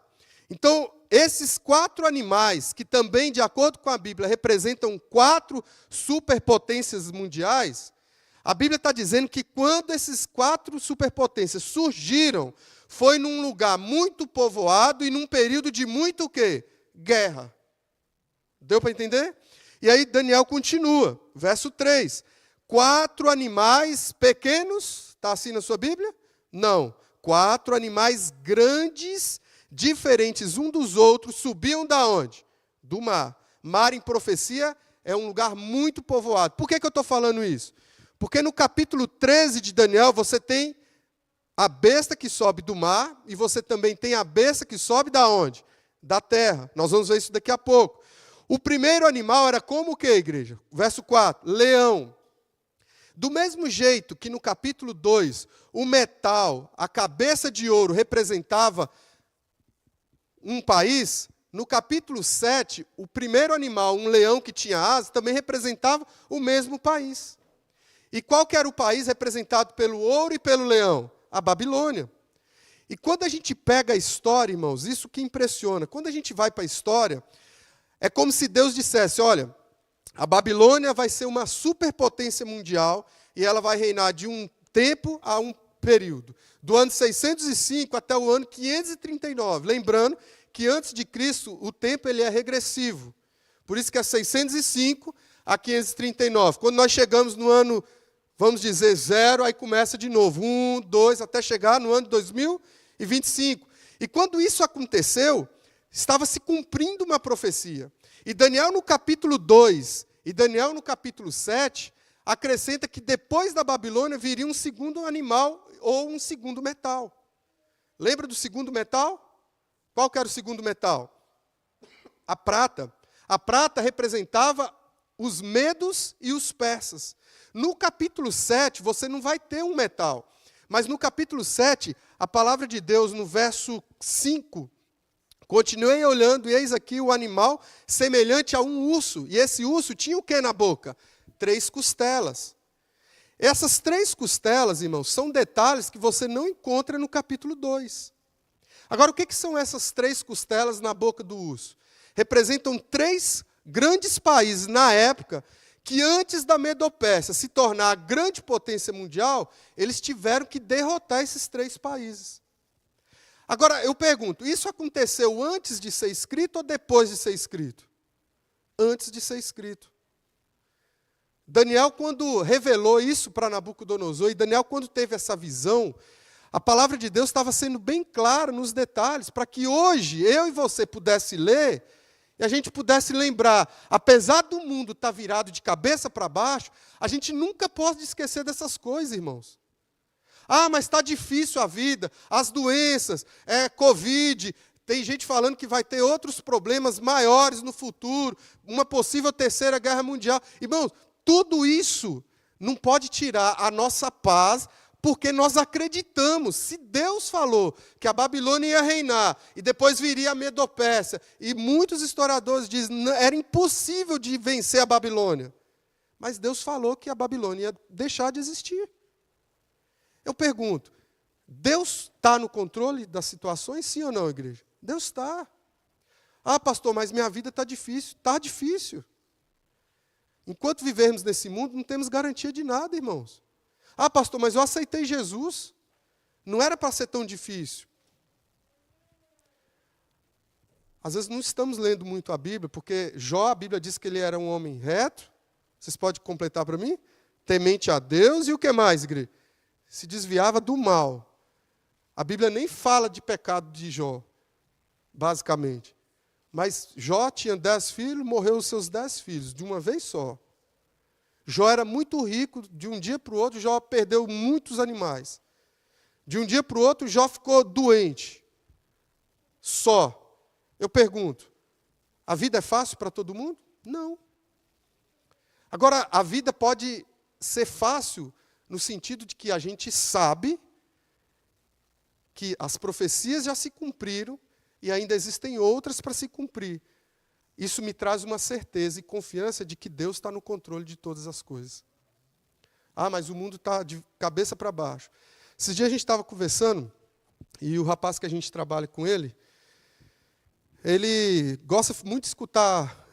Então, esses 4 animais, que também, de acordo com a Bíblia, representam 4 superpotências mundiais, a Bíblia está dizendo que quando esses 4 superpotências surgiram, foi num lugar muito povoado e num período de muito o quê? Guerra. Deu para entender? E aí Daniel continua, verso 3. 4 animais pequenos, está assim na sua Bíblia? Não. 4 animais grandes, diferentes um dos outros, subiam da onde? Do mar. Mar em profecia é um lugar muito povoado. Por que eu estou falando isso? Porque no capítulo 13 de Daniel, você tem a besta que sobe do mar, e você também tem a besta que sobe da onde? Da terra. Nós vamos ver isso daqui a pouco. O primeiro animal era como o que, igreja? Verso 4, leão. Do mesmo jeito que no capítulo 2, o metal, a cabeça de ouro, representava um país, no capítulo 7, o primeiro animal, um leão que tinha asas, também representava o mesmo país. E qual que era o país representado pelo ouro e pelo leão? A Babilônia. E quando a gente pega a história, irmãos, isso que impressiona. Quando a gente vai para a história, é como se Deus dissesse, olha, a Babilônia vai ser uma superpotência mundial e ela vai reinar de um tempo a um período. Do ano 605 até o ano 539. Lembrando que antes de Cristo o tempo ele é regressivo. Por isso que é 605 a 539. Quando nós chegamos no ano, vamos dizer, 0, aí começa de novo. 1, 2, até chegar no ano 2025. E quando isso aconteceu, estava se cumprindo uma profecia. E Daniel no capítulo 2 e Daniel no capítulo 7 acrescenta que depois da Babilônia viria um segundo animal ou um segundo metal. Lembra do segundo metal? Qual que era o segundo metal? A prata. A prata representava os medos e os persas. No capítulo 7, você não vai ter um metal. Mas no capítulo 7, a palavra de Deus, no verso 5, continuei olhando, e eis aqui o animal semelhante a um urso. E esse urso tinha o que na boca? 3 costelas. Essas 3 costelas, irmãos, são detalhes que você não encontra no capítulo 2. Agora, o que são essas 3 costelas na boca do urso? Representam 3 grandes países na época que antes da Medo-Pérsia se tornar a grande potência mundial, eles tiveram que derrotar esses 3 países. Agora, eu pergunto, isso aconteceu antes de ser escrito ou depois de ser escrito? Antes de ser escrito. Daniel, quando revelou isso para Nabucodonosor, e Daniel, quando teve essa visão, a palavra de Deus estava sendo bem clara nos detalhes, para que hoje eu e você pudesse ler, e a gente pudesse lembrar, apesar do mundo estar virado de cabeça para baixo, a gente nunca pode esquecer dessas coisas, irmãos. Ah, mas está difícil a vida, as doenças, Covid, tem gente falando que vai ter outros problemas maiores no futuro, uma possível 3ª guerra mundial. Irmãos, tudo isso não pode tirar a nossa paz, porque nós acreditamos. Se Deus falou que a Babilônia ia reinar, e depois viria a Medo-Pérsia, e muitos historiadores dizem que era impossível de vencer a Babilônia. Mas Deus falou que a Babilônia ia deixar de existir. Eu pergunto, Deus está no controle das situações, sim ou não, igreja? Deus está. Ah, pastor, mas minha vida está difícil. Está difícil. Enquanto vivermos nesse mundo, não temos garantia de nada, irmãos. Ah, pastor, mas eu aceitei Jesus. Não era para ser tão difícil. Às vezes não estamos lendo muito a Bíblia, porque Jó, a Bíblia diz que ele era um homem reto. Vocês podem completar para mim? Temente a Deus e o que mais, igreja? Se desviava do mal. A Bíblia nem fala de pecado de Jó, basicamente. Mas Jó tinha 10 filhos, morreu os seus 10 filhos, de uma vez só. Jó era muito rico, de um dia para o outro, Jó perdeu muitos animais. De um dia para o outro, Jó ficou doente. Só. Eu pergunto, a vida é fácil para todo mundo? Não. Agora, a vida pode ser fácil no sentido de que a gente sabe que as profecias já se cumpriram e ainda existem outras para se cumprir. Isso me traz uma certeza e confiança de que Deus está no controle de todas as coisas. Ah, mas o mundo está de cabeça para baixo. Esses dias a gente estava conversando, e o rapaz que a gente trabalha com ele gosta muito de escutar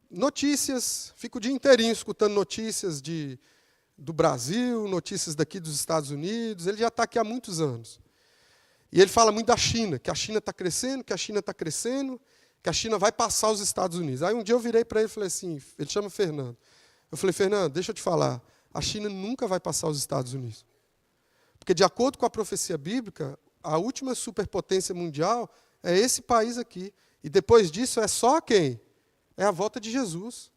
notícias, fica o dia inteirinho escutando notícias do Brasil, notícias daqui dos Estados Unidos. Ele já está aqui há muitos anos. E ele fala muito da China, que a China está crescendo, que a China está crescendo, que a China vai passar os Estados Unidos. Aí um dia eu virei para ele e falei assim, ele chama Fernando. Eu falei, Fernando, deixa eu te falar, a China nunca vai passar os Estados Unidos. Porque de acordo com a profecia bíblica, a última superpotência mundial é esse país aqui. E depois disso é só quem? É a volta de Jesus.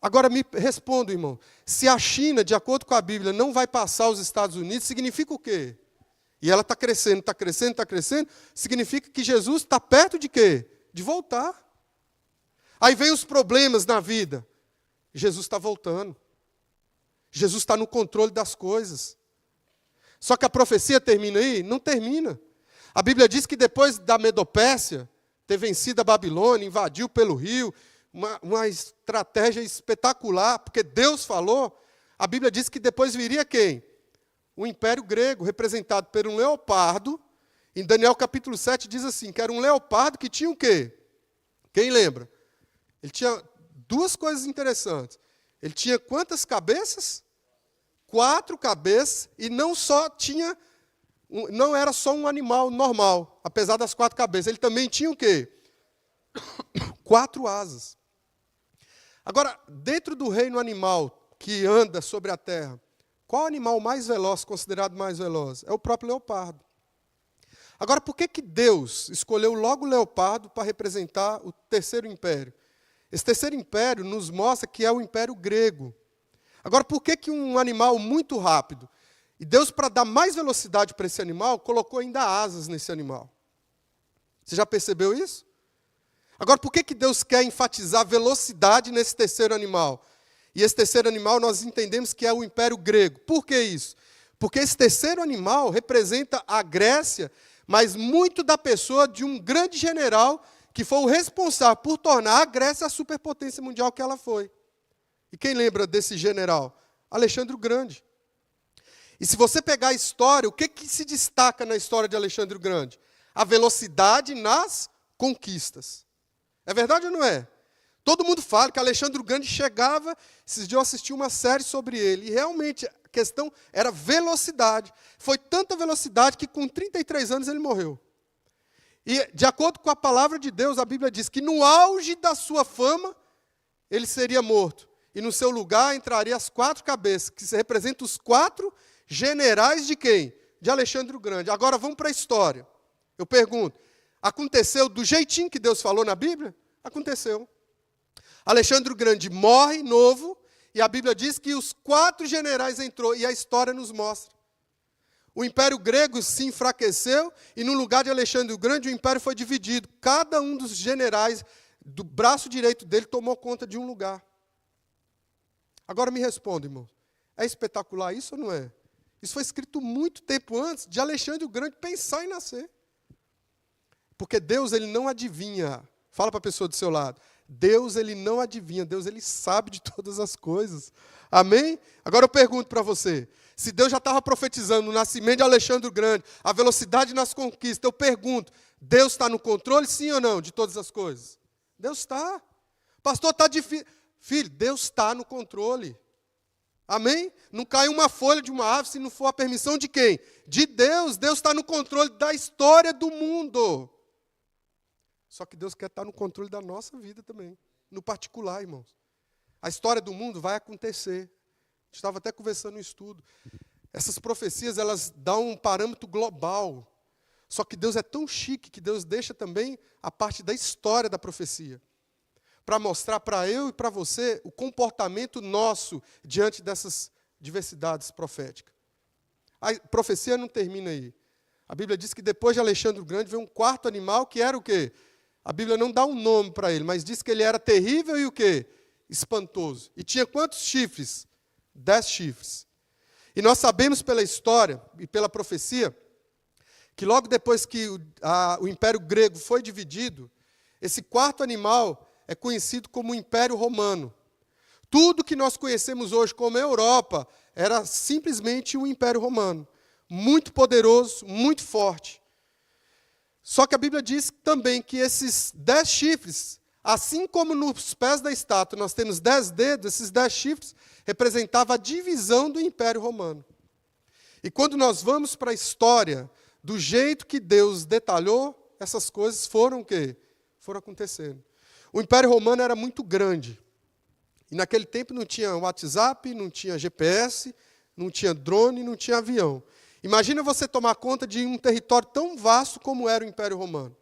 Agora me responda, irmão, se a China, de acordo com a Bíblia, não vai passar os Estados Unidos, significa o quê? E ela está crescendo, está crescendo, está crescendo, significa que Jesus está perto de quê? De voltar. Aí vem os problemas na vida. Jesus está voltando. Jesus está no controle das coisas. Só que a profecia termina aí? Não termina. A Bíblia diz que depois da Medo-Pérsia ter vencido a Babilônia, invadiu pelo rio, uma estratégia espetacular, porque Deus falou, a Bíblia diz que depois viria quem? O Império Grego, representado por um leopardo. Em Daniel capítulo 7 diz assim, que era um leopardo que tinha o quê? Quem lembra? Ele tinha 2 coisas interessantes. Ele tinha quantas cabeças? 4 cabeças e não era só um animal normal, apesar das 4 cabeças. Ele também tinha o quê? 4 asas. Agora, dentro do reino animal que anda sobre a terra, qual animal mais veloz, considerado mais veloz? É o próprio leopardo. Agora, por que Deus escolheu logo o leopardo para representar o terceiro império? Esse terceiro império nos mostra que é o império grego. Agora, por que um animal muito rápido? E Deus, para dar mais velocidade para esse animal, colocou ainda asas nesse animal. Você já percebeu isso? Agora, por que Deus quer enfatizar velocidade nesse terceiro animal? E esse terceiro animal nós entendemos que é o Império Grego. Por que isso? Porque esse terceiro animal representa a Grécia, mas muito da pessoa de um grande general que foi o responsável por tornar a Grécia a superpotência mundial que ela foi. E quem lembra desse general? Alexandre o Grande. E se você pegar a história, o que se destaca na história de Alexandre o Grande? A velocidade nas conquistas. É verdade ou não é? Todo mundo fala que Alexandre o Grande chegava, esses dias eu assisti uma série sobre ele, e realmente a questão era velocidade. Foi tanta velocidade que com 33 anos ele morreu. E de acordo com a palavra de Deus, a Bíblia diz que no auge da sua fama, ele seria morto. E no seu lugar entrariam as 4 cabeças, que representam os 4 generais de quem? De Alexandre o Grande. Agora vamos para a história. Eu pergunto, aconteceu do jeitinho que Deus falou na Bíblia? Aconteceu. Alexandre o Grande morre novo, e a Bíblia diz que os 4 generais entrou, e a história nos mostra. O Império Grego se enfraqueceu, e no lugar de Alexandre o Grande, o Império foi dividido. Cada um dos generais, do braço direito dele, tomou conta de um lugar. Agora me responda, irmão. É espetacular isso ou não é? Isso foi escrito muito tempo antes de Alexandre o Grande pensar em nascer. Porque Deus, ele não adivinha. Fala para a pessoa do seu lado. Deus, ele não adivinha. Deus, ele sabe de todas as coisas. Amém? Agora eu pergunto para você. Se Deus já estava profetizando o nascimento de Alexandre o Grande, a velocidade nas conquistas, eu pergunto, Deus está no controle, sim ou não, de todas as coisas? Deus está. Pastor, está difícil. Filho, Deus está no controle. Amém? Não cai uma folha de uma árvore se não for a permissão de quem? De Deus. Deus está no controle da história do mundo. Só que Deus quer estar no controle da nossa vida também. No particular, irmãos. A história do mundo vai acontecer. Estava até conversando no estudo. Essas profecias, elas dão um parâmetro global. Só que Deus é tão chique que Deus deixa também a parte da história da profecia. Para mostrar para eu e para você o comportamento nosso diante dessas diversidades proféticas. A profecia não termina aí. A Bíblia diz que depois de Alexandre o Grande veio um 4º animal, que era o quê? A Bíblia não dá um nome para ele, mas diz que ele era terrível e o quê? Espantoso. E tinha quantos chifres? 10 chifres. E nós sabemos pela história e pela profecia que logo depois que o Império Grego foi dividido, esse 4º animal é conhecido como o Império Romano. Tudo que nós conhecemos hoje como Europa era simplesmente o Império Romano. Muito poderoso, muito forte. Só que a Bíblia diz também que esses 10 chifres, assim como nos pés da estátua nós temos 10 dedos, esses 10 chifres representavam a divisão do Império Romano. E quando nós vamos para a história, do jeito que Deus detalhou, essas coisas foram o quê? Foram acontecendo. O Império Romano era muito grande. E naquele tempo não tinha WhatsApp, não tinha GPS, não tinha drone, não tinha avião. Imagina você tomar conta de um território tão vasto como era o Império Romano.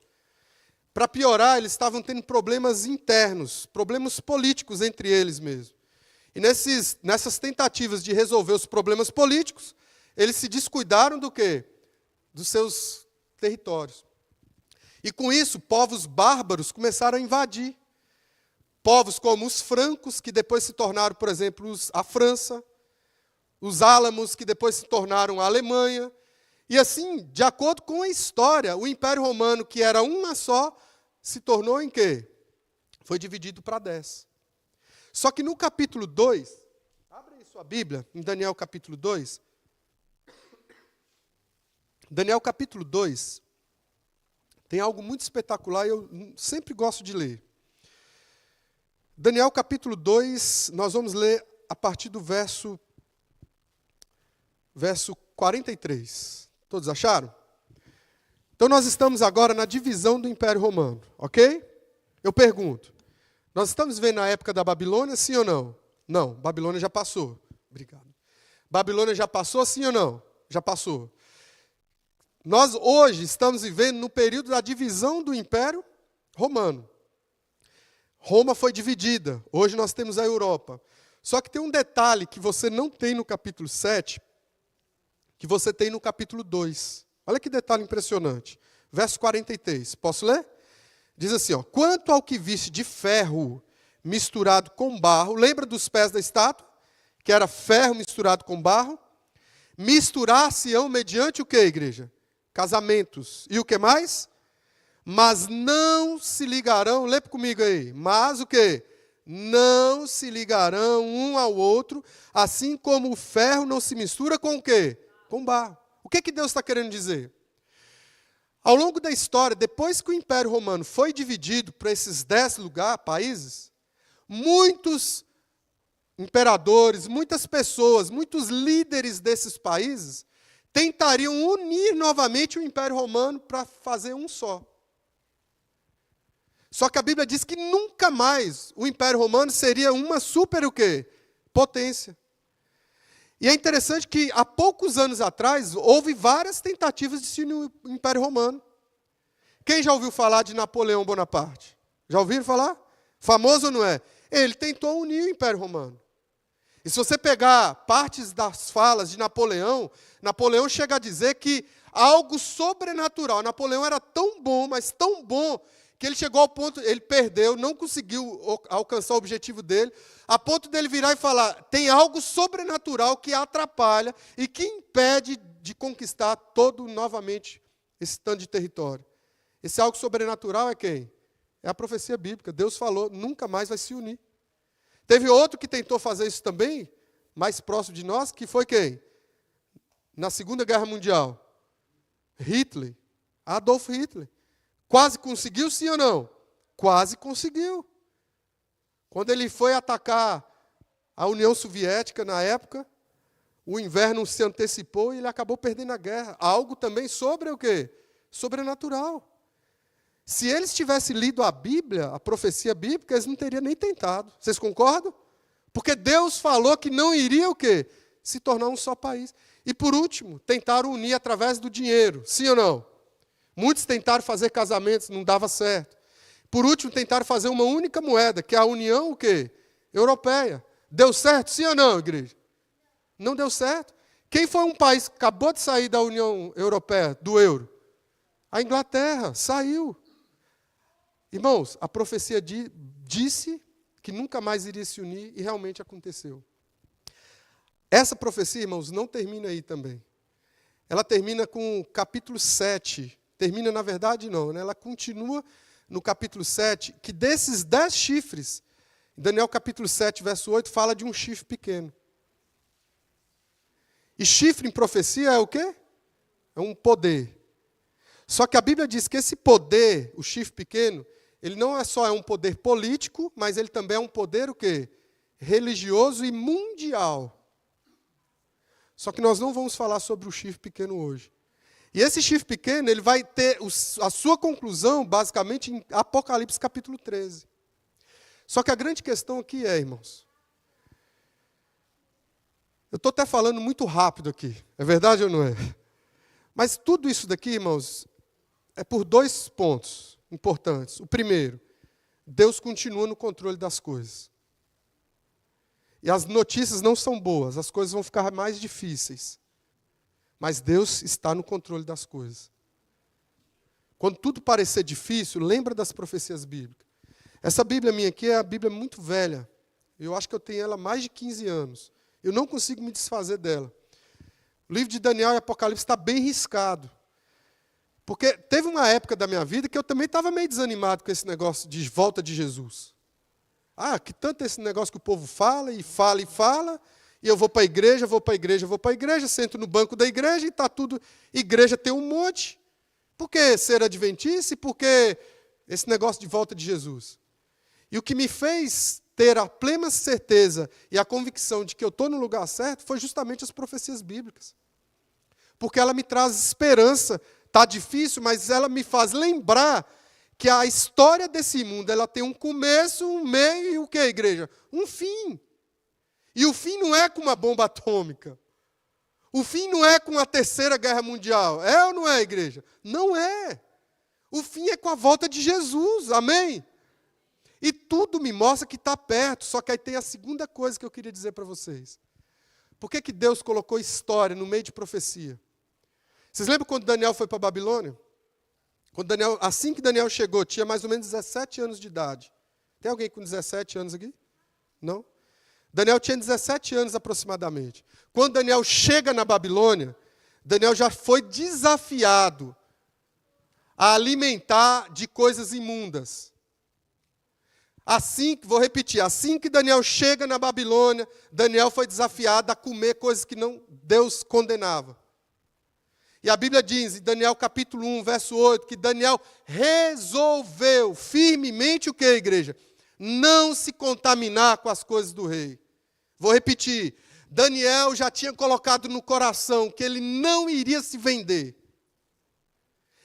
Para piorar, eles estavam tendo problemas internos, problemas políticos entre eles mesmos. E nessas tentativas de resolver os problemas políticos, eles se descuidaram do quê? Dos seus territórios. E com isso, povos bárbaros começaram a invadir. Povos como os francos, que depois se tornaram, por exemplo, a França, os álamos, que depois se tornaram a Alemanha. E assim, de acordo com a história, o Império Romano, que era uma só, se tornou em quê? Foi dividido para 10. Só que no capítulo 2, abre aí sua Bíblia, em Daniel capítulo 2. Daniel capítulo 2, tem algo muito espetacular e eu sempre gosto de ler. Daniel capítulo 2, nós vamos ler a partir do verso verso 43. Todos acharam? Então nós estamos agora na divisão do Império Romano, ok? Eu pergunto, nós estamos vivendo na época da Babilônia, sim ou não? Não, Babilônia já passou. Obrigado. Babilônia já passou, sim ou não? Já passou. Nós hoje estamos vivendo no período da divisão do Império Romano. Roma foi dividida, hoje nós temos a Europa. Só que tem um detalhe que você não tem no capítulo 7, que você tem no capítulo 2. Olha que detalhe impressionante. Verso 43. Posso ler? Diz assim, ó, quanto ao que viste de ferro misturado com barro, lembra dos pés da estátua? Que era ferro misturado com barro? Misturar-se-ão mediante o que, igreja? Casamentos. E o que mais? Mas não se ligarão, lê comigo aí, mas o que? Não se ligarão um ao outro, assim como o ferro não se mistura com o quê? Com barro. O que Deus está querendo dizer? Ao longo da história, depois que o Império Romano foi dividido para esses 10 países, muitos imperadores, muitas pessoas, muitos líderes desses países tentariam unir novamente o Império Romano para fazer um só. Só que a Bíblia diz que nunca mais o Império Romano seria uma super o quê? Potência. E é interessante que há poucos anos atrás houve várias tentativas de se unir o Império Romano. Quem já ouviu falar de Napoleão Bonaparte? Já ouviram falar? Famoso ou não é? Ele tentou unir o Império Romano. E se você pegar partes das falas de Napoleão, Napoleão chega a dizer que algo sobrenatural. Napoleão era tão bom, mas tão bom, que ele chegou ao ponto, ele perdeu, não conseguiu alcançar o objetivo dele, a ponto dele virar e falar, tem algo sobrenatural que atrapalha e que impede de conquistar todo novamente esse tanto de território. Esse algo sobrenatural é quem? É a profecia bíblica. Deus falou, nunca mais vai se unir. Teve outro que tentou fazer isso também, mais próximo de nós, que foi quem? Na Segunda Guerra Mundial. Hitler. Adolf Hitler. Quase conseguiu, sim ou não? Quase conseguiu. Quando ele foi atacar a União Soviética na época, o inverno se antecipou e ele acabou perdendo a guerra. Algo também sobre o quê? Sobrenatural. Se eles tivessem lido a Bíblia, a profecia bíblica, eles não teriam nem tentado. Vocês concordam? Porque Deus falou que não iria o quê? Se tornar um só país. E por último, tentaram unir através do dinheiro. Sim ou não? Muitos tentaram fazer casamentos, não dava certo. Por último, tentaram fazer uma única moeda, que é a União o quê? Europeia. Deu certo, sim ou não, igreja? Não deu certo. Quem foi um país que acabou de sair da União Europeia, do euro? A Inglaterra, saiu. Irmãos, a profecia disse que nunca mais iria se unir e realmente aconteceu. Essa profecia, irmãos, não termina aí também. Ela termina com o capítulo 7. Termina, na verdade, não, né? Ela continua no capítulo 7, que desses 10 chifres, Daniel capítulo 7, verso 8, fala de um chifre pequeno. E chifre em profecia é o quê? É um poder. Só que a Bíblia diz que esse poder, o chifre pequeno, ele não é só um poder político, mas ele também é um poder o quê? Religioso e mundial. Só que nós não vamos falar sobre o chifre pequeno hoje. E esse chifre pequeno, ele vai ter a sua conclusão, basicamente, em Apocalipse capítulo 13. Só que a grande questão aqui é, irmãos, eu estou até falando muito rápido aqui, é verdade ou não é? Mas tudo isso daqui, irmãos, é por 2 pontos importantes. O primeiro, Deus continua no controle das coisas. E as notícias não são boas, as coisas vão ficar mais difíceis. Mas Deus está no controle das coisas. Quando tudo parecer difícil, lembra das profecias bíblicas. Essa Bíblia minha aqui é a Bíblia muito velha. Eu acho que eu tenho ela há mais de 15 anos. Eu não consigo me desfazer dela. O livro de Daniel e Apocalipse está bem riscado. Porque teve uma época da minha vida que eu também estava meio desanimado com esse negócio de volta de Jesus. Que tanto esse negócio que o povo fala, e fala, e fala, e eu vou para a igreja, vou para a igreja, vou para a igreja, sento no banco da igreja e está tudo... Igreja tem um monte. Por que ser adventista? Por que esse negócio de volta de Jesus? E o que me fez ter a plena certeza e a convicção de que eu estou no lugar certo foi justamente as profecias bíblicas. porque ela me traz esperança. Está difícil, mas ela me faz lembrar que a história desse mundo ela tem um começo, um meio e o que, igreja? Um fim. E o fim não é com uma bomba atômica. O fim não é com a Terceira Guerra Mundial. É ou não é, igreja? Não é. O fim é com a volta de Jesus. Amém? E tudo me mostra que está perto. Só que aí tem a segunda coisa que eu queria dizer para vocês. Por que Deus colocou história no meio de profecia? Vocês lembram quando Daniel foi para a Babilônia? Assim que Daniel chegou, tinha mais ou menos 17 anos de idade. Tem alguém com 17 anos aqui? Não? Daniel tinha 17 anos aproximadamente. Quando Daniel chega na Babilônia, Daniel já foi desafiado a alimentar de coisas imundas. Vou repetir, assim que Daniel chega na Babilônia, Daniel foi desafiado a comer coisas que Deus condenava. E a Bíblia diz, em Daniel capítulo 1, verso 8, que Daniel resolveu firmemente o que, igreja? Não se contaminar com as coisas do rei. Vou repetir, Daniel já tinha colocado no coração que ele não iria se vender,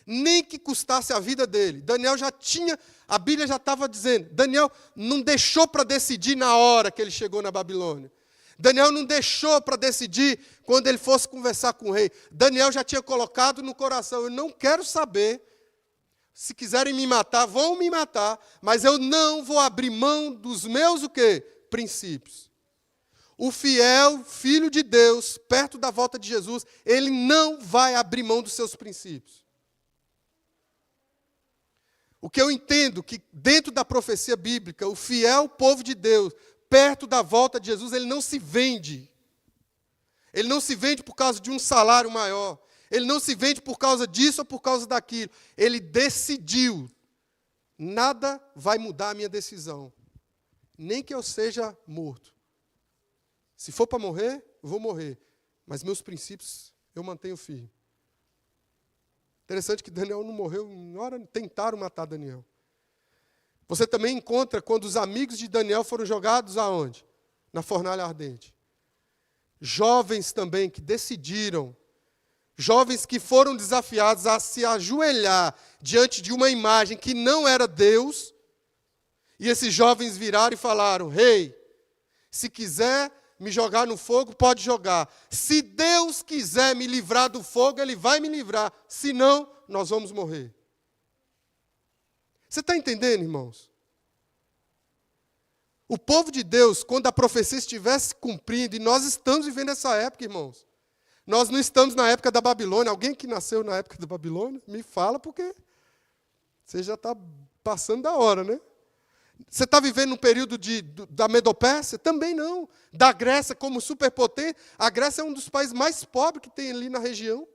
nem que custasse a vida dele. Daniel já tinha, a Bíblia já estava dizendo, Daniel não deixou para decidir na hora que ele chegou na Babilônia. Daniel não deixou para decidir quando ele fosse conversar com o rei. Daniel já tinha colocado no coração, eu não quero saber, se quiserem me matar, vão me matar, mas eu não vou abrir mão dos meus o quê? Princípios. O fiel filho de Deus, perto da volta de Jesus, ele não vai abrir mão dos seus princípios. O que eu entendo que dentro da profecia bíblica, o fiel povo de Deus, perto da volta de Jesus, ele não se vende. Ele não se vende por causa de um salário maior. Ele não se vende por causa disso ou por causa daquilo. Ele decidiu. Nada vai mudar a minha decisão. Nem que eu seja morto. Se for para morrer, eu vou morrer. Mas meus princípios eu mantenho firme. Interessante que Daniel não morreu, na hora tentaram matar Daniel. Você também encontra quando os amigos de Daniel foram jogados aonde? Na fornalha ardente. Jovens também que decidiram, jovens que foram desafiados a se ajoelhar diante de uma imagem que não era Deus, e esses jovens viraram e falaram, rei, se quiser me jogar no fogo, pode jogar. Se Deus quiser me livrar do fogo, Ele vai me livrar. Se não, nós vamos morrer. Você está entendendo, irmãos? O povo de Deus, quando a profecia estivesse cumprindo, e nós estamos vivendo essa época, irmãos. Nós não estamos na época da Babilônia. Alguém que nasceu na época da Babilônia, me fala, porque você já está passando da hora, né? Você está vivendo um período da Medopérsia? Também não. Da Grécia como superpotência. A Grécia é um dos países mais pobres que tem ali na região.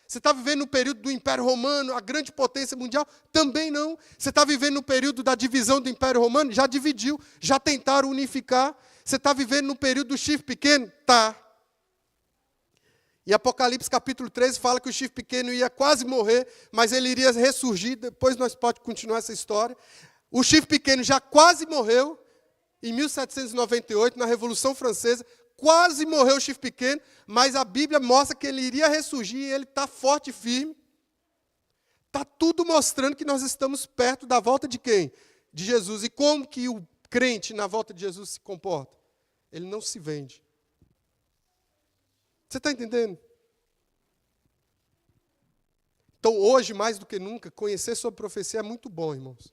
Você está vivendo no período do Império Romano, a grande potência mundial? Também não. Você está vivendo no período da divisão do Império Romano? Já dividiu, já tentaram unificar. Você está vivendo no período do chifre pequeno? Tá. E Apocalipse capítulo 13 fala que o chifre pequeno ia quase morrer, mas ele iria ressurgir. Depois nós podemos continuar essa história. O chifre pequeno já quase morreu, em 1798, na Revolução Francesa, quase morreu o chifre pequeno, mas a Bíblia mostra que ele iria ressurgir e ele está forte e firme. Está tudo mostrando que nós estamos perto da volta de quem? De Jesus. E como que o crente na volta de Jesus se comporta? Ele não se vende. Você está entendendo? Então, hoje, mais do que nunca, conhecer sobre profecia é muito bom, irmãos.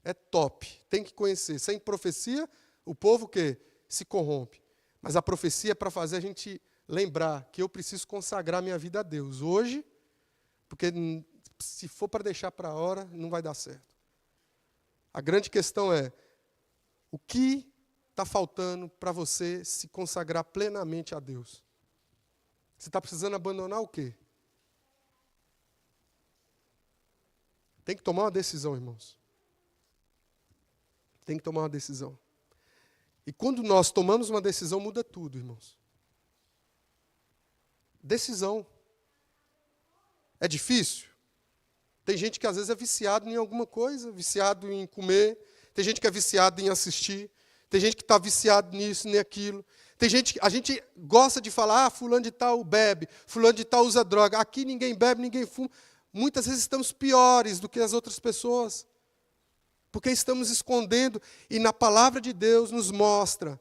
É top, tem que conhecer. Sem profecia, o povo que se corrompe. Mas a profecia é para fazer a gente lembrar que eu preciso consagrar minha vida a Deus hoje, porque se for para deixar para a hora, não vai dar certo. A grande questão é, o que está faltando para você se consagrar plenamente a Deus? Você está precisando abandonar o quê? Tem que tomar uma decisão, irmãos. Tem que tomar uma decisão. E quando nós tomamos uma decisão, muda tudo, irmãos. Decisão. É difícil? Tem gente que às vezes é viciado em alguma coisa, viciado em comer. Tem gente que é viciado em assistir. Tem gente que está viciado nisso, naquilo. Tem gente, a gente gosta de falar, fulano de tal bebe, fulano de tal usa droga. Aqui ninguém bebe, ninguém fuma. Muitas vezes estamos piores do que as outras pessoas. Porque estamos escondendo. E na palavra de Deus nos mostra.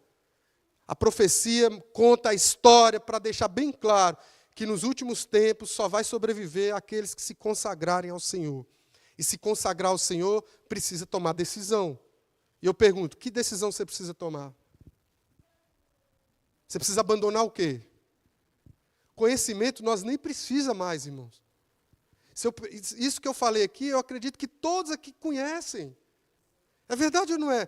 A profecia conta a história para deixar bem claro que nos últimos tempos só vai sobreviver aqueles que se consagrarem ao Senhor. E se consagrar ao Senhor, precisa tomar decisão. E eu pergunto, que decisão você precisa tomar? Você precisa abandonar o quê? Conhecimento nós nem precisa mais, irmãos. Isso que eu falei aqui, eu acredito que todos aqui conhecem. É verdade ou não é?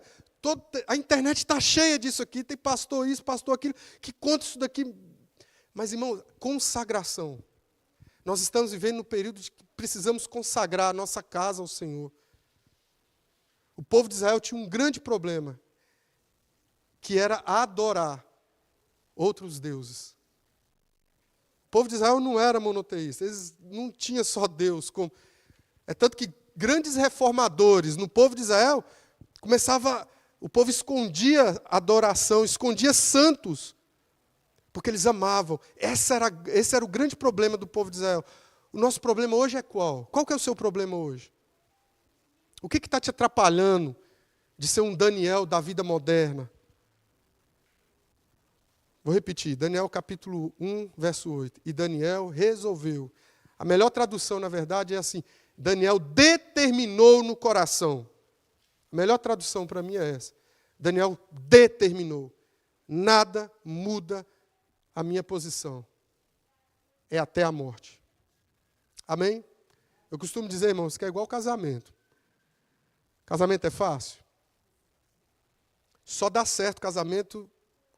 A internet está cheia disso aqui, tem pastor isso, pastor aquilo, que conta isso daqui. Mas, irmão, consagração. Nós estamos vivendo no período de que precisamos consagrar a nossa casa ao Senhor. O povo de Israel tinha um grande problema, que era adorar outros deuses. O povo de Israel não era monoteísta, eles não tinham só Deus. É tanto que grandes reformadores no povo de Israel, o povo escondia adoração, escondia santos, porque eles amavam. Esse era o grande problema do povo de Israel. O nosso problema hoje é qual? Qual que é o seu problema hoje? O que está te atrapalhando de ser um Daniel da vida moderna? Vou repetir, Daniel capítulo 1, verso 8. E Daniel resolveu. A melhor tradução, na verdade, é assim: Daniel determinou no coração. A melhor tradução para mim é essa. Daniel determinou. Nada muda a minha posição. É até a morte. Amém? Eu costumo dizer, irmãos, que é igual casamento. Casamento é fácil? Só dá certo casamento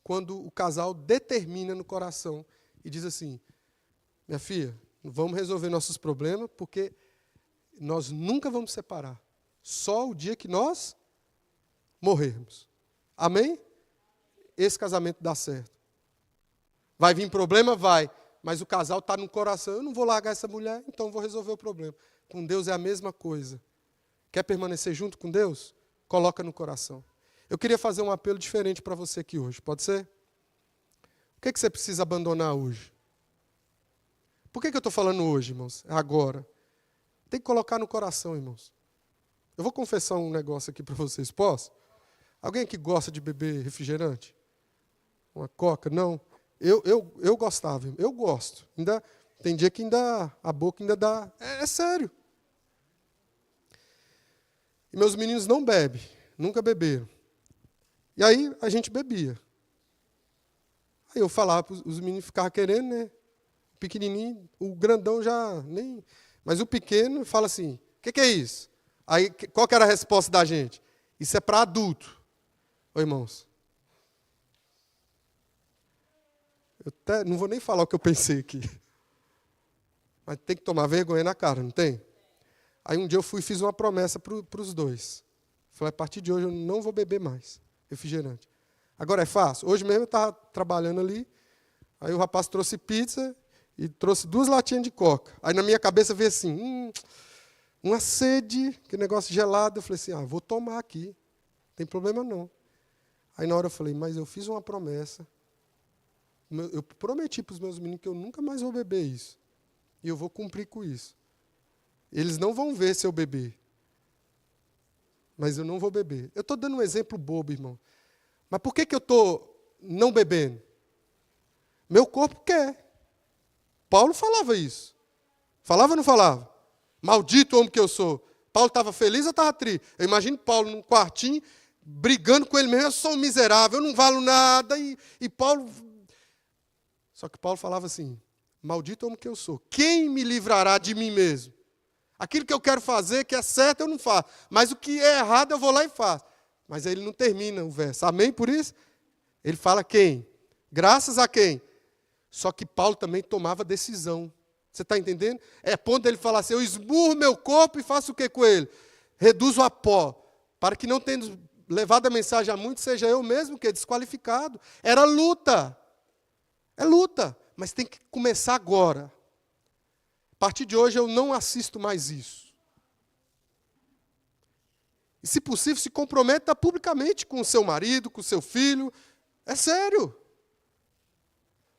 quando o casal determina no coração e diz assim: minha filha, vamos resolver nossos problemas, porque nós nunca vamos separar. Só o dia que nós morrermos. Amém? Esse casamento dá certo. Vai vir problema? Vai. Mas o casal está no coração. Eu não vou largar essa mulher, então vou resolver o problema. Com Deus é a mesma coisa. Quer permanecer junto com Deus? Coloca no coração. Eu queria fazer um apelo diferente para você aqui hoje. Pode ser? O que você precisa abandonar hoje? Por que eu estou falando hoje, irmãos? Agora. Tem que colocar no coração, irmãos. Eu vou confessar um negócio aqui para vocês. Posso? Alguém aqui gosta de beber refrigerante? Uma coca? Não. Eu gostava. Eu gosto. Tem dia que a boca ainda dá. É sério. E meus meninos não bebem. Nunca beberam. E aí a gente bebia. Aí eu falava, os meninos ficavam querendo, né? O pequenininho, o grandão já nem... Mas o pequeno fala assim, o que é isso? Aí qual que era a resposta da gente? Isso é para adulto. Ô, irmãos. Eu não vou nem falar o que eu pensei aqui. Mas tem que tomar vergonha na cara, não tem? Aí um dia eu fiz uma promessa para os dois. Falei, a partir de hoje eu não vou beber mais refrigerante. Agora é fácil. Hoje mesmo eu estava trabalhando ali, aí o rapaz trouxe pizza e trouxe 2 latinhas de coca. Aí na minha cabeça veio assim, uma sede, que negócio gelado. Eu falei assim, vou tomar aqui, não tem problema não. Aí na hora eu falei, mas eu fiz uma promessa. Eu prometi para os meus meninos que eu nunca mais vou beber isso. E eu vou cumprir com isso. Eles não vão ver se eu beber. Mas eu não vou beber. Eu estou dando um exemplo bobo, irmão. Mas por que eu estou não bebendo? Meu corpo quer. Paulo falava isso. Falava ou não falava? Maldito homem que eu sou. Paulo estava feliz ou estava triste? Eu imagino Paulo num quartinho, brigando com ele mesmo. Eu sou um miserável, eu não valo nada. E Paulo... Só que Paulo falava assim, maldito homem que eu sou. Quem me livrará de mim mesmo? Aquilo que eu quero fazer, que é certo, eu não faço. Mas o que é errado, eu vou lá e faço. Mas aí ele não termina o verso. Amém por isso? Ele fala quem? Graças a quem? Só que Paulo também tomava decisão. Você está entendendo? É ponto dele falar assim, eu esmurro meu corpo e faço o que com ele? Reduzo a pó. Para que não tendo levado a mensagem a muitos, seja eu mesmo que é desqualificado. Era luta. É luta. Mas tem que começar agora. A partir de hoje eu não assisto mais isso. E se possível, se comprometa publicamente com o seu marido, com o seu filho. É sério.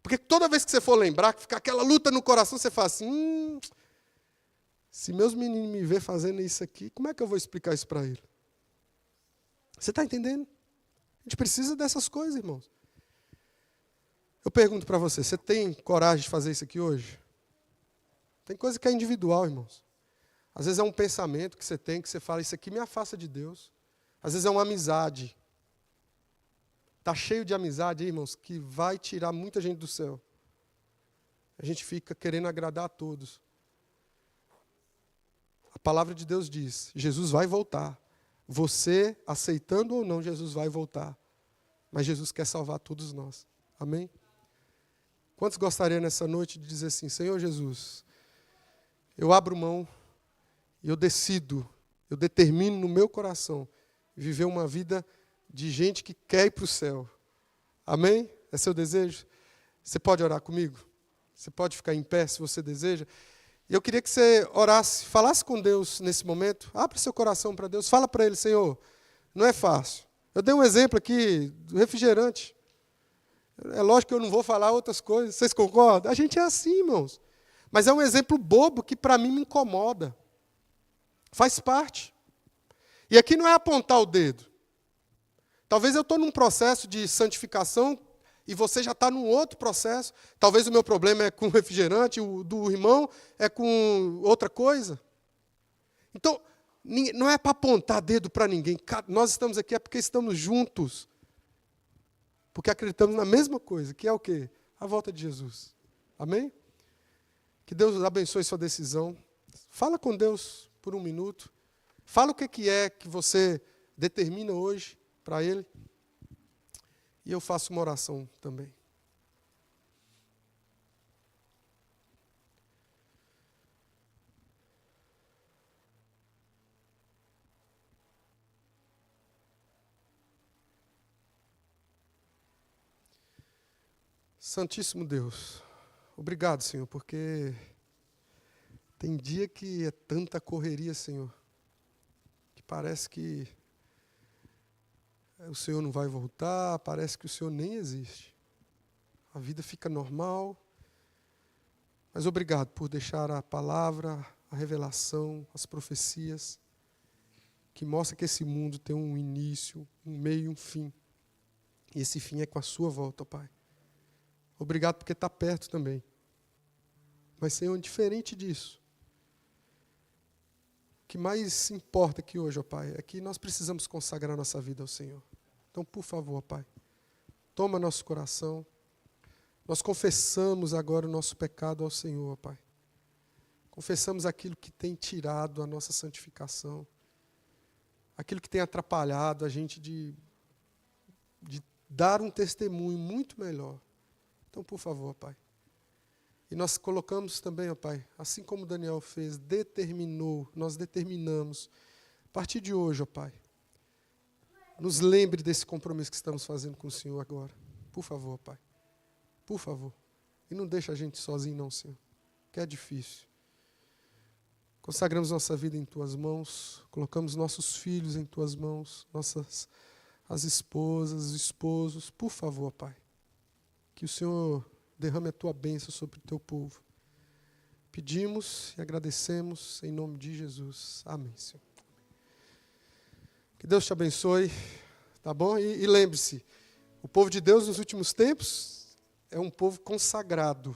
Porque toda vez que você for lembrar, que ficar aquela luta no coração, você fala assim, se meus meninos me ver fazendo isso aqui, como é que eu vou explicar isso para ele? Você está entendendo? A gente precisa dessas coisas, irmãos. Eu pergunto para você, você tem coragem de fazer isso aqui hoje? Tem coisa que é individual, irmãos. Às vezes é um pensamento que você fala, isso aqui me afasta de Deus. Às vezes é uma amizade. Está cheio de amizade, irmãos, que vai tirar muita gente do céu. A gente fica querendo agradar a todos. A palavra de Deus diz, Jesus vai voltar. Você, aceitando ou não, Jesus vai voltar. Mas Jesus quer salvar todos nós. Amém? Quantos gostariam nessa noite de dizer assim, Senhor Jesus, eu abro mão e eu decido, eu determino no meu coração viver uma vida de gente que quer ir para o céu. Amém? É seu desejo? Você pode orar comigo? Você pode ficar em pé se você deseja? E eu queria que você orasse, falasse com Deus nesse momento. Abra seu coração para Deus. Fala para Ele, Senhor, não é fácil. Eu dei um exemplo aqui do refrigerante. É lógico que eu não vou falar outras coisas. Vocês concordam? A gente é assim, irmãos. Mas é um exemplo bobo que para mim me incomoda. Faz parte. E aqui não é apontar o dedo. Talvez eu estou num processo de santificação e você já está num outro processo. Talvez o meu problema é com refrigerante, o do irmão é com outra coisa. Então, não é para apontar dedo para ninguém. Nós estamos aqui é porque estamos juntos. Porque acreditamos na mesma coisa, que é o quê? A volta de Jesus. Amém? Que Deus abençoe sua decisão. Fala com Deus por um minuto. Fala o que é que você determina hoje para Ele. E eu faço uma oração também. Santíssimo Deus, obrigado, Senhor, porque tem dia que é tanta correria, Senhor, que parece que o Senhor não vai voltar, parece que o Senhor nem existe. A vida fica normal, mas obrigado por deixar a palavra, a revelação, as profecias, que mostra que esse mundo tem um início, um meio e um fim. E esse fim é com a sua volta, ó Pai. Obrigado porque está perto também. Mas, Senhor, diferente disso, o que mais importa aqui hoje, ó Pai, é que nós precisamos consagrar nossa vida ao Senhor. Então, por favor, ó Pai, toma nosso coração. Nós confessamos agora o nosso pecado ao Senhor, ó Pai. Confessamos aquilo que tem tirado a nossa santificação, aquilo que tem atrapalhado a gente de dar um testemunho muito melhor. Então, por favor, Pai. E nós colocamos também, ó Pai, assim como Daniel fez, nós determinamos, a partir de hoje, ó Pai, nos lembre desse compromisso que estamos fazendo com o Senhor agora. Por favor, Pai. Por favor. E não deixa a gente sozinho, não, Senhor, que é difícil. Consagramos nossa vida em Tuas mãos, colocamos nossos filhos em Tuas mãos, as esposas, os esposos. Por favor, Pai. Que o Senhor derrame a Tua bênção sobre o Teu povo. Pedimos e agradecemos em nome de Jesus. Amém, Senhor. Que Deus te abençoe, tá bom? E lembre-se, o povo de Deus nos últimos tempos é um povo consagrado.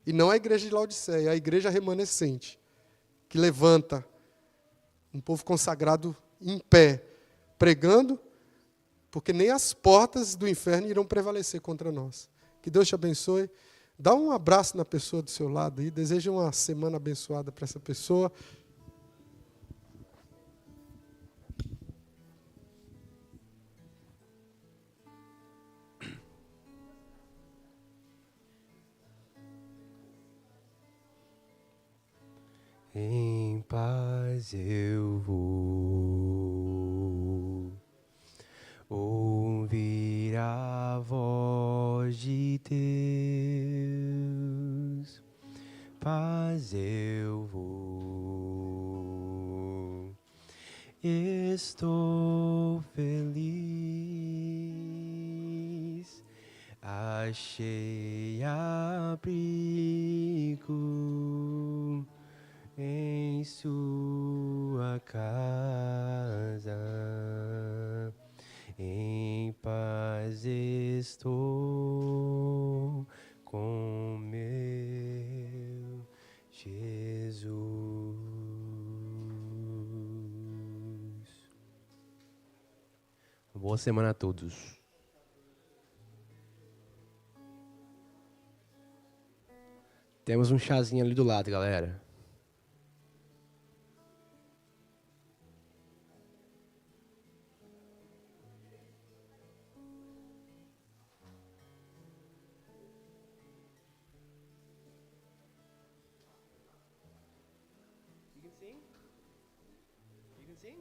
E não a igreja de Laodiceia, é a igreja remanescente, que levanta um povo consagrado em pé, pregando, porque nem as portas do inferno irão prevalecer contra nós. Que Deus te abençoe. Dá um abraço na pessoa do seu lado aí. Deseja uma semana abençoada para essa pessoa. Em paz eu vou ouvir a voz de Deus, paz eu vou, estou feliz, achei abrigo em sua casa. Em paz estou com meu Jesus. Boa semana a todos. Temos um chazinho ali do lado, galera. You can sing?